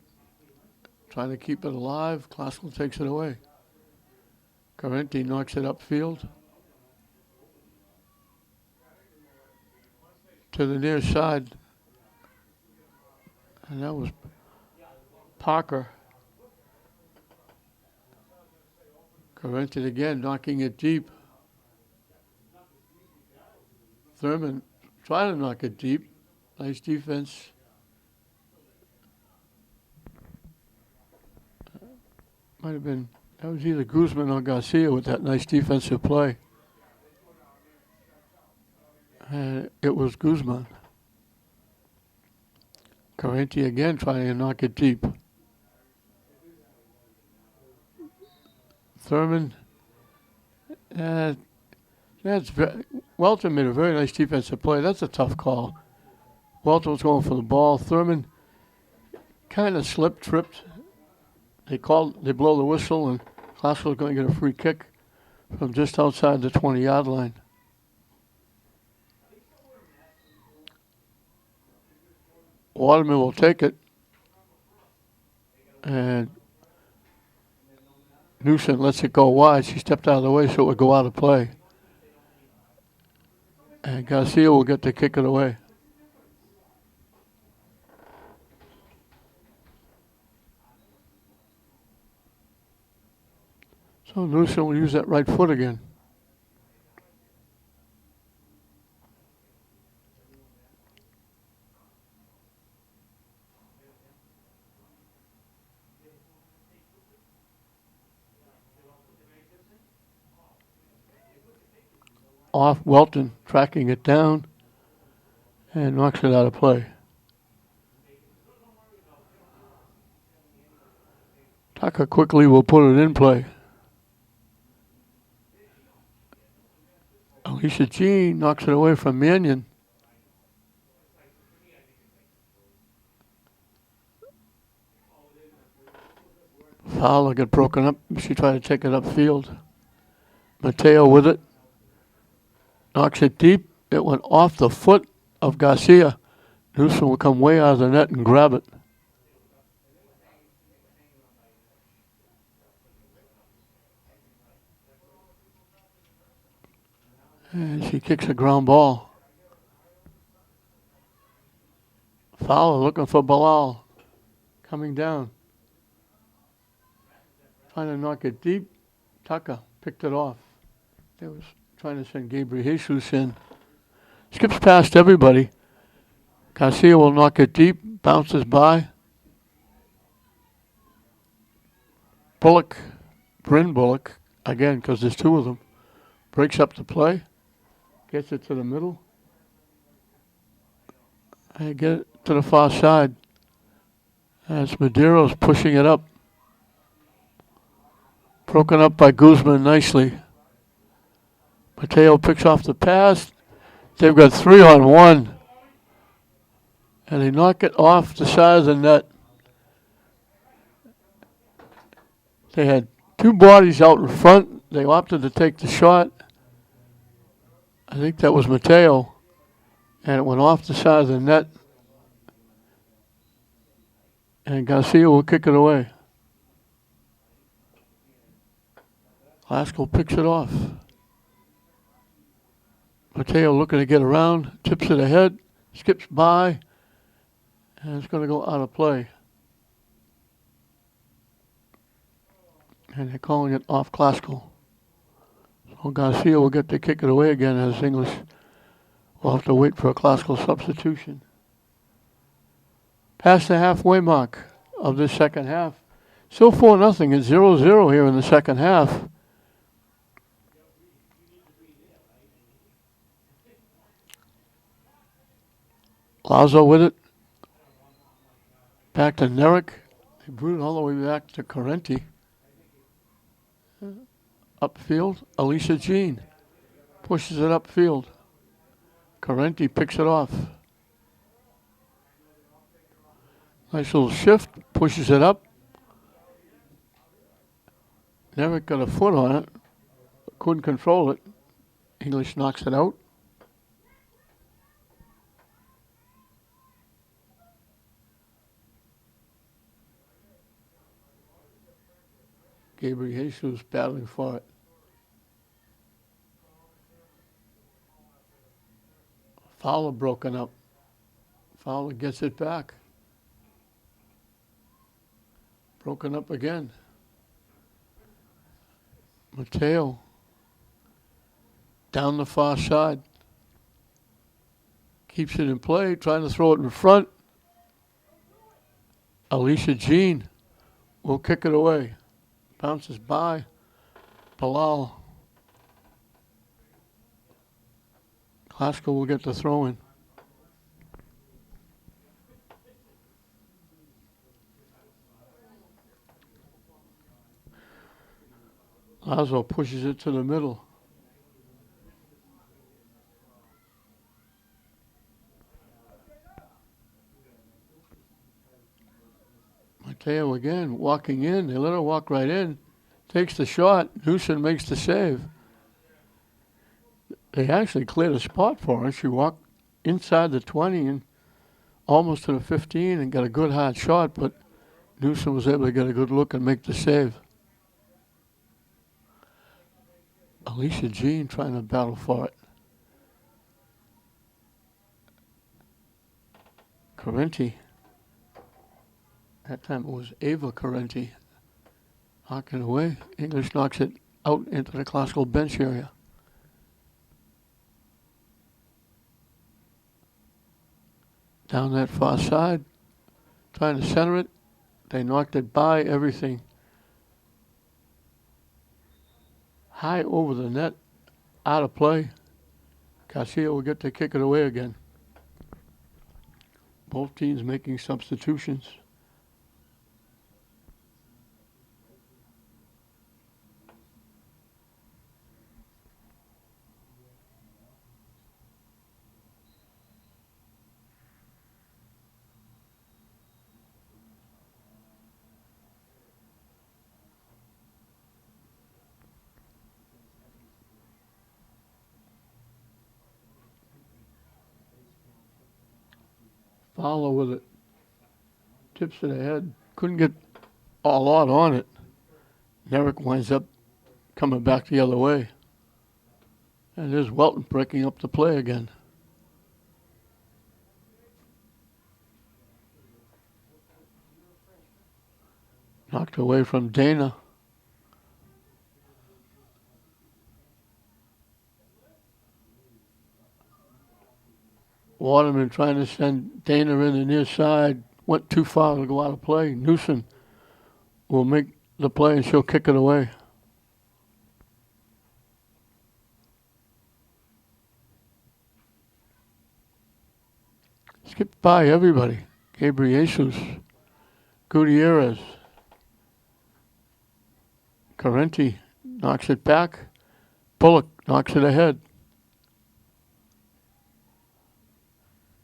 trying to keep it alive. Classical takes it away. Carenti knocks it upfield to the near side. And that was Parker. Carenti again, knocking it deep. Thurman trying to knock it deep. Nice defense. Might have been, that was either Guzman or Garcia with that nice defensive play. And it was Guzman. Carenti again trying to knock it deep. Thurman. Welton made a very nice defensive play. That's a tough call. Welton was going for the ball. Thurman kind of slipped, tripped. They blow the whistle, and Classical is going to get a free kick from just outside the 20-yard line. Waterman will take it. And Newsom lets it go wide. She stepped out of the way so it would go out of play. And Garcia will get to kick it away. So Newsom will use that right foot again. Off Welton, tracking it down, and knocks it out of play. Tucker quickly will put it in play. Alicia Jean knocks it away from Mannion. Fowler got broken up. She tried to take it upfield. Mateo with it. Knocks it deep. It went off the foot of Garcia. Newsom will come way out of the net and grab it. And she kicks a ground ball. Fowler looking for Bilal. Coming down. Trying to knock it deep. Tucker picked it off. They was trying to send Gabriel Jesus in. Skips past everybody. Garcia will knock it deep. Bounces by. Bryn Bullock, again, because there's two of them, breaks up the play. Gets it to the middle. And get it to the far side. As Medeiros pushing it up. Broken up by Guzman nicely. Mateo picks off the pass. They've got 3-on-1. And they knock it off the side of the net. They had two bodies out in front. They opted to take the shot. I think that was Mateo. And it went off the side of the net. And Garcia will kick it away. Lasko picks it off. Mateo looking to get around, tips it ahead, skips by, and it's going to go out of play. And they're calling it off Classical. So Garcia will get to kick it away again as English will have to wait for a Classical substitution. Past the halfway mark of this second half. Still 4-0. It's 0-0 here in the second half. Lazo with it. Back to Nerek. They brought it all the way back to Carenti. Upfield, Alicia Jean pushes it upfield. Carenti picks it off. Nice little shift, pushes it up. Nerek got a foot on it. Couldn't control it. English knocks it out. Gabriel Jesus battling for it. Fowler broken up. Fowler gets it back. Broken up again. Mateo down the far side. Keeps it in play, trying to throw it in front. Alicia Jean will kick it away. Bounces by. Bilal. Glasgow will get the throw in. Lazo pushes it to the middle. Mateo again walking in. They let her walk right in. Takes the shot. Newsom makes the save. They actually cleared a spot for her. She walked inside the 20 and almost to the 15 and got a good hard shot, but Newsom was able to get a good look and make the save. Alicia Jean trying to battle for it. Carenti. That time it was Ava Carenti. Knocking away. English knocks it out into the Glasgow bench area. Down that far side. Trying to center it. They knocked it by everything. High over the net. Out of play. Garcia will get to kick it away again. Both teams making substitutions. Fowler with it. Tips it ahead. Couldn't get a lot on it. Nerrick winds up coming back the other way. And there's Welton breaking up the play again. Knocked away from Dana. Waterman trying to send Dana in the near side. Went too far to go out of play. Newsom will make the play and she'll kick it away. Skipped by everybody. Gabriel, Gutierrez. Carenti knocks it back. Bullock knocks it ahead.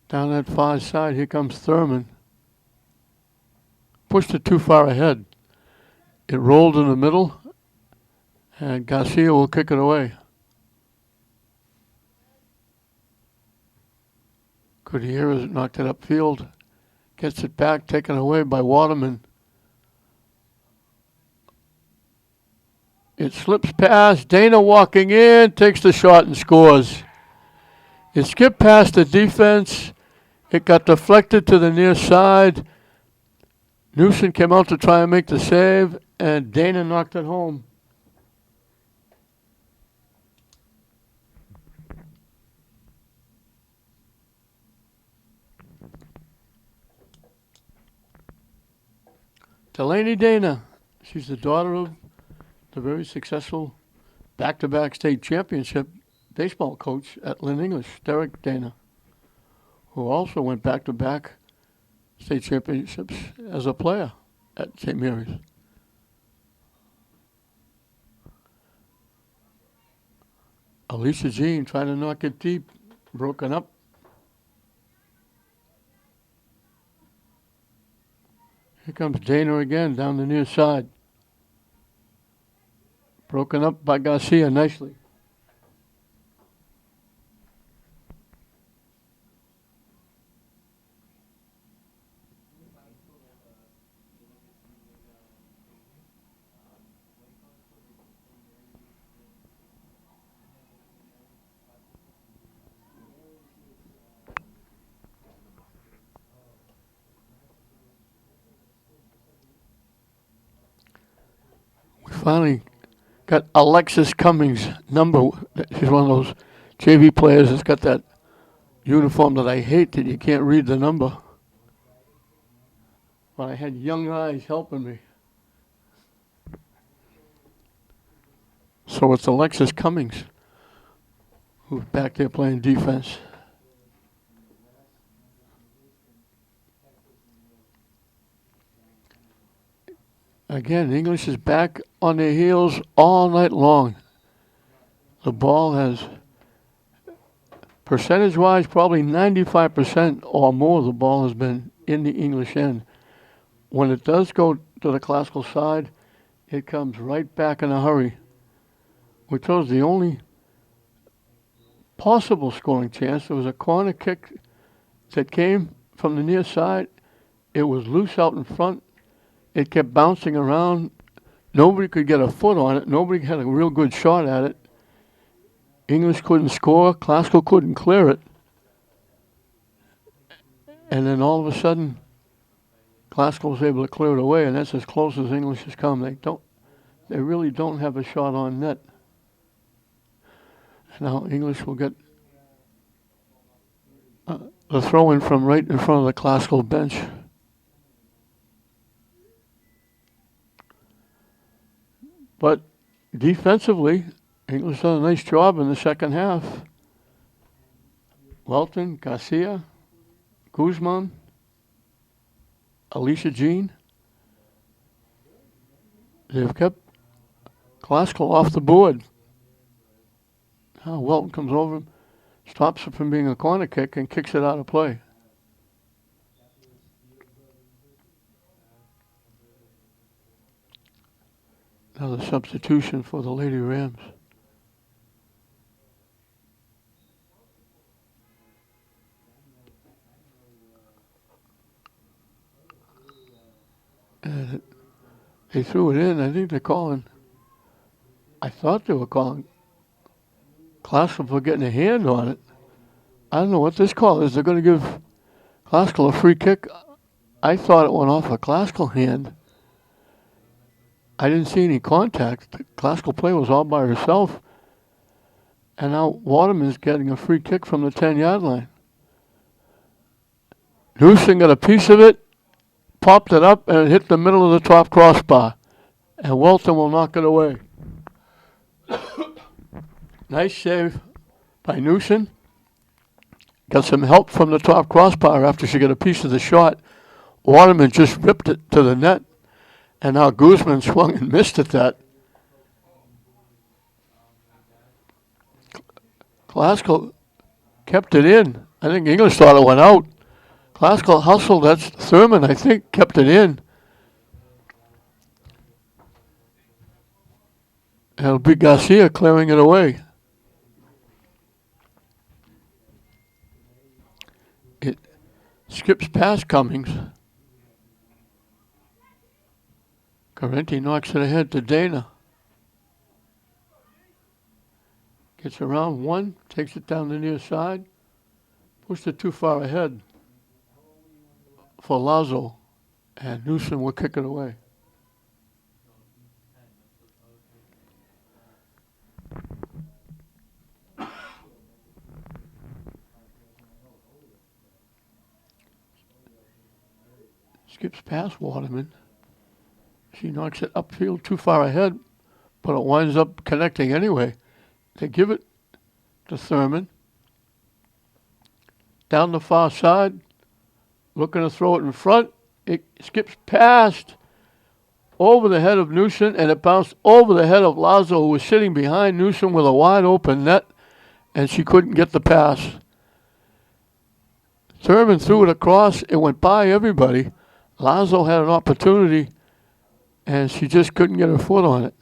Down that far side, here comes Thurman. Pushed it too far ahead. It rolled in the middle, and Garcia will kick it away. Gutierrez knocked it upfield. Gets it back, taken away by Waterman. It slips past. Dana walking in, takes the shot and scores. It skipped past the defense. It got deflected to the near side. Newsom came out to try and make the save, and Dana knocked it home. Delaney Dana. She's the daughter of the very successful back-to-back state championship baseball coach at Lynn English, Derek Dana, who also went back-to-back state championships as a player at St. Mary's. Alicia Jean trying to knock it deep, broken up. Here comes Dana again down the near side. Broken up by Garcia nicely. Finally got Alexis Cummings' number. She's one of those JV players that's got that uniform that I hate, that you can't read the number. But I had young eyes helping me. So it's Alexis Cummings, who's back there playing defense. Again, English is back on their heels all night long. The ball has, percentage-wise, probably 95% or more of the ball has been in the English end. When it does go to the Classical side, it comes right back in a hurry, which was the only possible scoring chance. There was a corner kick that came from the near side. It was loose out in front. It kept bouncing around. Nobody could get a foot on it. Nobody had a real good shot at it. English couldn't score. Classical couldn't clear it. And then all of a sudden, Classical was able to clear it away, and that's as close as English has come. They really don't have a shot on net. Now English will get the throw-in from right in front of the Classical bench. But defensively, English done a nice job in the second half. Welton, Garcia, Guzman, Alicia Jean. They've kept Classical off the board. Now Welton comes over, stops it from being a corner kick, and kicks it out of play. Another substitution for the Lady Rams. And they threw it in. I think they're calling. I thought they were calling Classical for getting a hand on it. I don't know what this call is. They're going to give Classical a free kick. I thought it went off a Classical hand. I didn't see any contact. The Classical play was all by herself. And now Waterman's getting a free kick from the 10-yard line. Newsom got a piece of it, popped it up, and it hit the middle of the top crossbar. And Welton will knock it away. Nice save by Newsom. Got some help from the top crossbar after she got a piece of the shot. Waterman just ripped it to the net. And now Guzman swung and missed at that. Classical kept it in. I think English thought it went out. Classical hustled. That's Thurman, I think, kept it in. And it'll be Garcia clearing it away. It skips past Cummings. Carenti knocks it ahead to Dana. Gets around one, takes it down the near side. Pushed it too far ahead for Lazo. And Newsom will kick it away. Skips past Waterman. She knocks it upfield too far ahead, but it winds up connecting anyway. They give it to Thurman. Down the far side, looking to throw it in front. It skips past over the head of Newsom, and it bounced over the head of Lazo, who was sitting behind Newsom with a wide open net, and she couldn't get the pass. Thurman threw it across. It went by everybody. Lazo had an opportunity, and she just couldn't get her foot on it.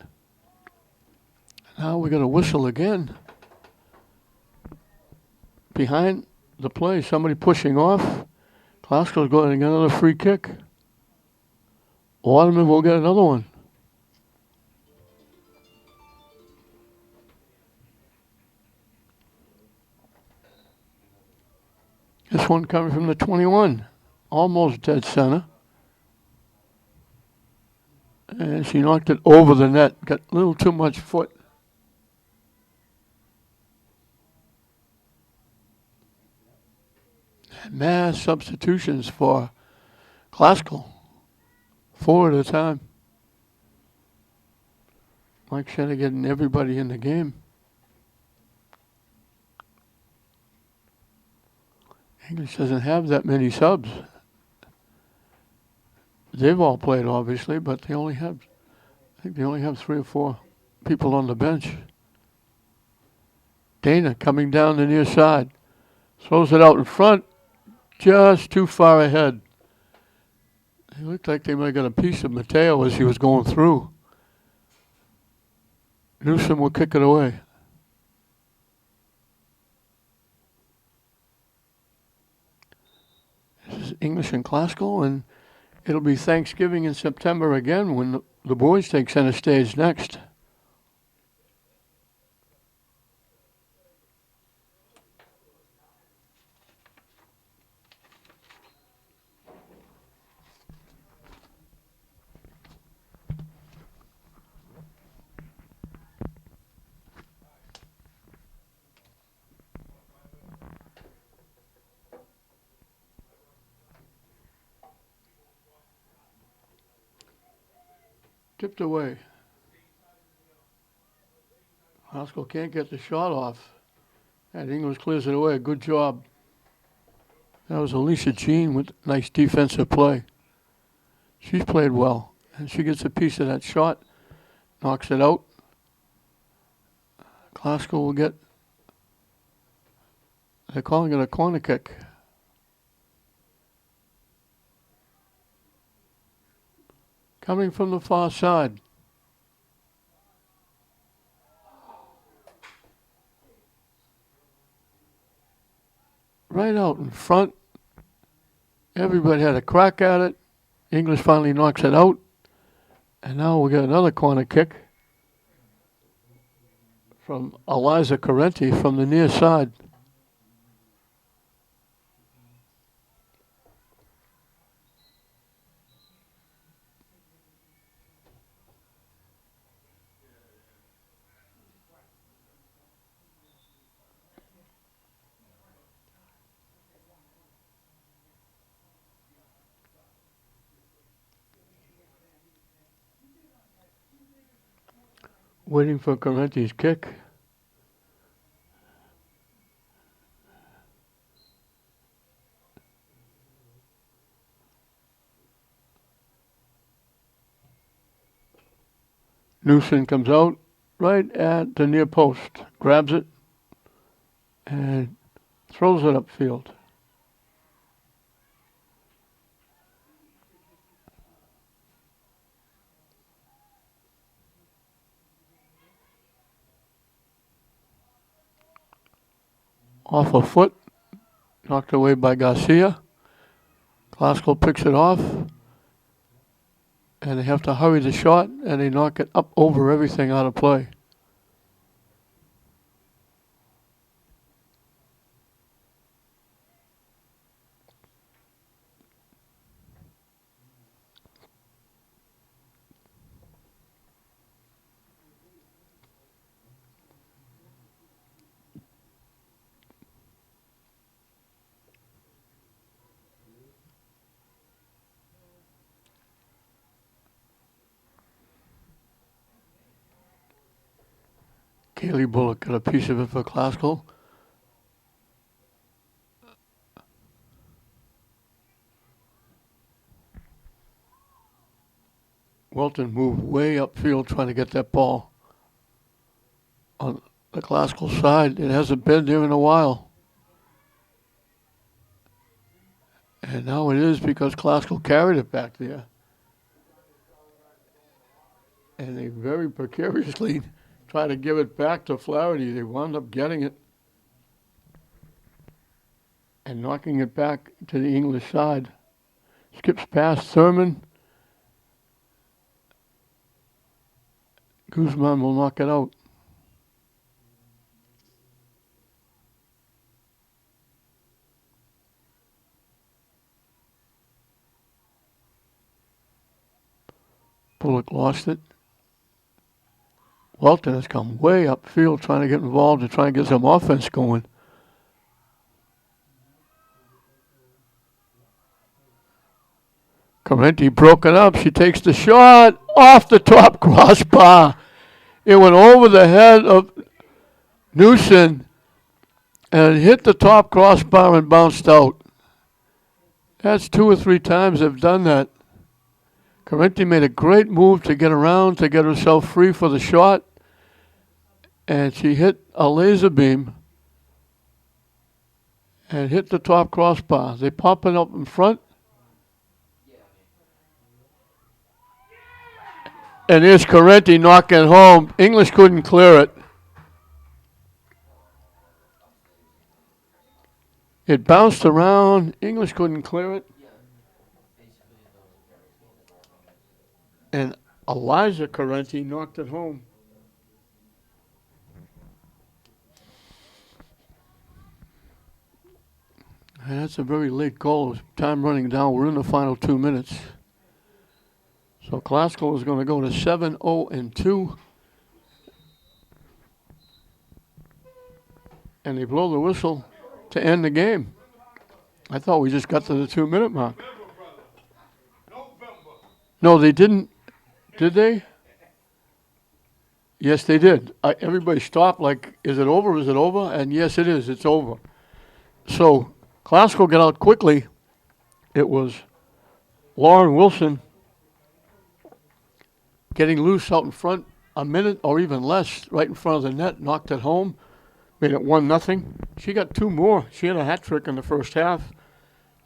Now we're going to whistle again. Behind the play, somebody pushing off. Classical's going to get another free kick. Waterman will get another one. This one coming from the 21. Almost dead center. And she knocked it over the net. Got a little too much foot. Mass substitutions for Classical. 4 at a time. Mike Shena getting everybody in the game. English doesn't have that many subs. They've all played, obviously, but I think they only have 3 or 4 people on the bench. Dana coming down the near side. Throws it out in front, just too far ahead. It looked like they might have got a piece of Mateo as he was going through. Newsom will kick it away. This is English and Classical, and it'll be Thanksgiving in September again when the boys take center stage next. Tipped away. Haskell can't get the shot off. And English clears it away. Good job. That was Alicia Jean with nice defensive play. She's played well. And she gets a piece of that shot. Knocks it out. Classical will get, they're calling it a corner kick. Coming from the far side. Right out in front. Everybody had a crack at it. English finally knocks it out. And now we get another corner kick from Eliza Correnti from the near side. Waiting for Correnti's kick. Newson comes out right at the near post, grabs it, and throws it upfield. Off a foot, knocked away by Garcia. Classical picks it off, and they have to hurry the shot, and they knock it up over everything out of play. Kaylee Bullock got a piece of it for Classical. Welton moved way upfield trying to get that ball on the Classical side. It hasn't been there in a while. And now it is because Classical carried it back there. And they very precariously try to give it back to Flaherty. They wound up getting it and knocking it back to the English side. Skips past Thurman. Guzman will knock it out. Bullock lost it. Welton has come way upfield trying to get involved and trying to get some offense going. Correnti broken up. She takes the shot off the top crossbar. It went over the head of Newson and hit the top crossbar and bounced out. That's 2 or 3 times they've done that. Correnti made a great move to get around, to get herself free for the shot, and she hit a laser beam and hit the top crossbar. They pop it up in front. And there's Correnti knocking home. English couldn't clear it. It bounced around. English couldn't clear it. And Eliza Correnti knocked it home. And that's a very late goal. Time running down. We're in the final 2 minutes. So Classical is going to go to 7-0-2. And they blow the whistle to end the game. I thought we just got to the 2-minute mark. No, they didn't. Did they? Yes, they did. Everybody stopped like, is it over? Is it over? And yes, it is. It's over. So Classical got out quickly. It was Lauren Wilson getting loose out in front a minute or even less, right in front of the net, knocked it home, made it 1-0. She got 2 more. She had a hat trick in the first half.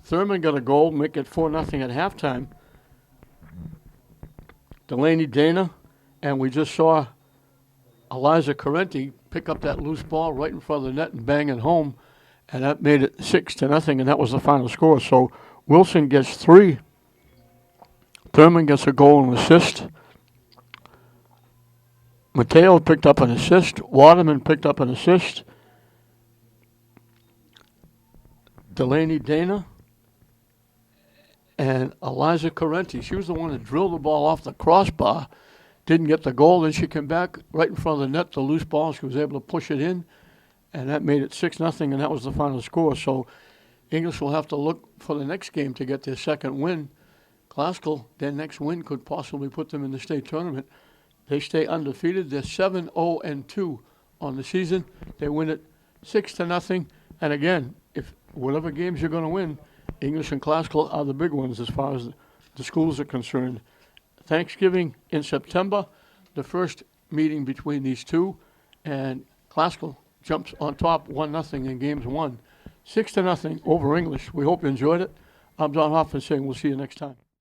Thurman got a goal, make it 4-0 at halftime. Delaney Dana, and we just saw Eliza Correnti pick up that loose ball right in front of the net and bang it home, and that made it 6-0, and that was the final score. So Wilson gets 3. Thurman gets a goal and assist. Mateo picked up an assist. Waterman picked up an assist. Delaney Dana and Eliza Correnti. She was the one that drilled the ball off the crossbar, didn't get the goal. Then she came back right in front of the net, the loose ball. She was able to push it in, and that made it 6-0, and that was the final score. So English will have to look for the next game to get their second win. Classical, their next win could possibly put them in the state tournament. They stay undefeated. They're 7-0-2 on the season. They win it 6-0. And again, if whatever games you're going to win, English and Classical are the big ones as far as the schools are concerned. Thanksgiving in September, the first meeting between these two, and Classical jumps on top 1-0 in games 1. 6-0 over English. We hope you enjoyed it. I'm Don Hoffman saying we'll see you next time.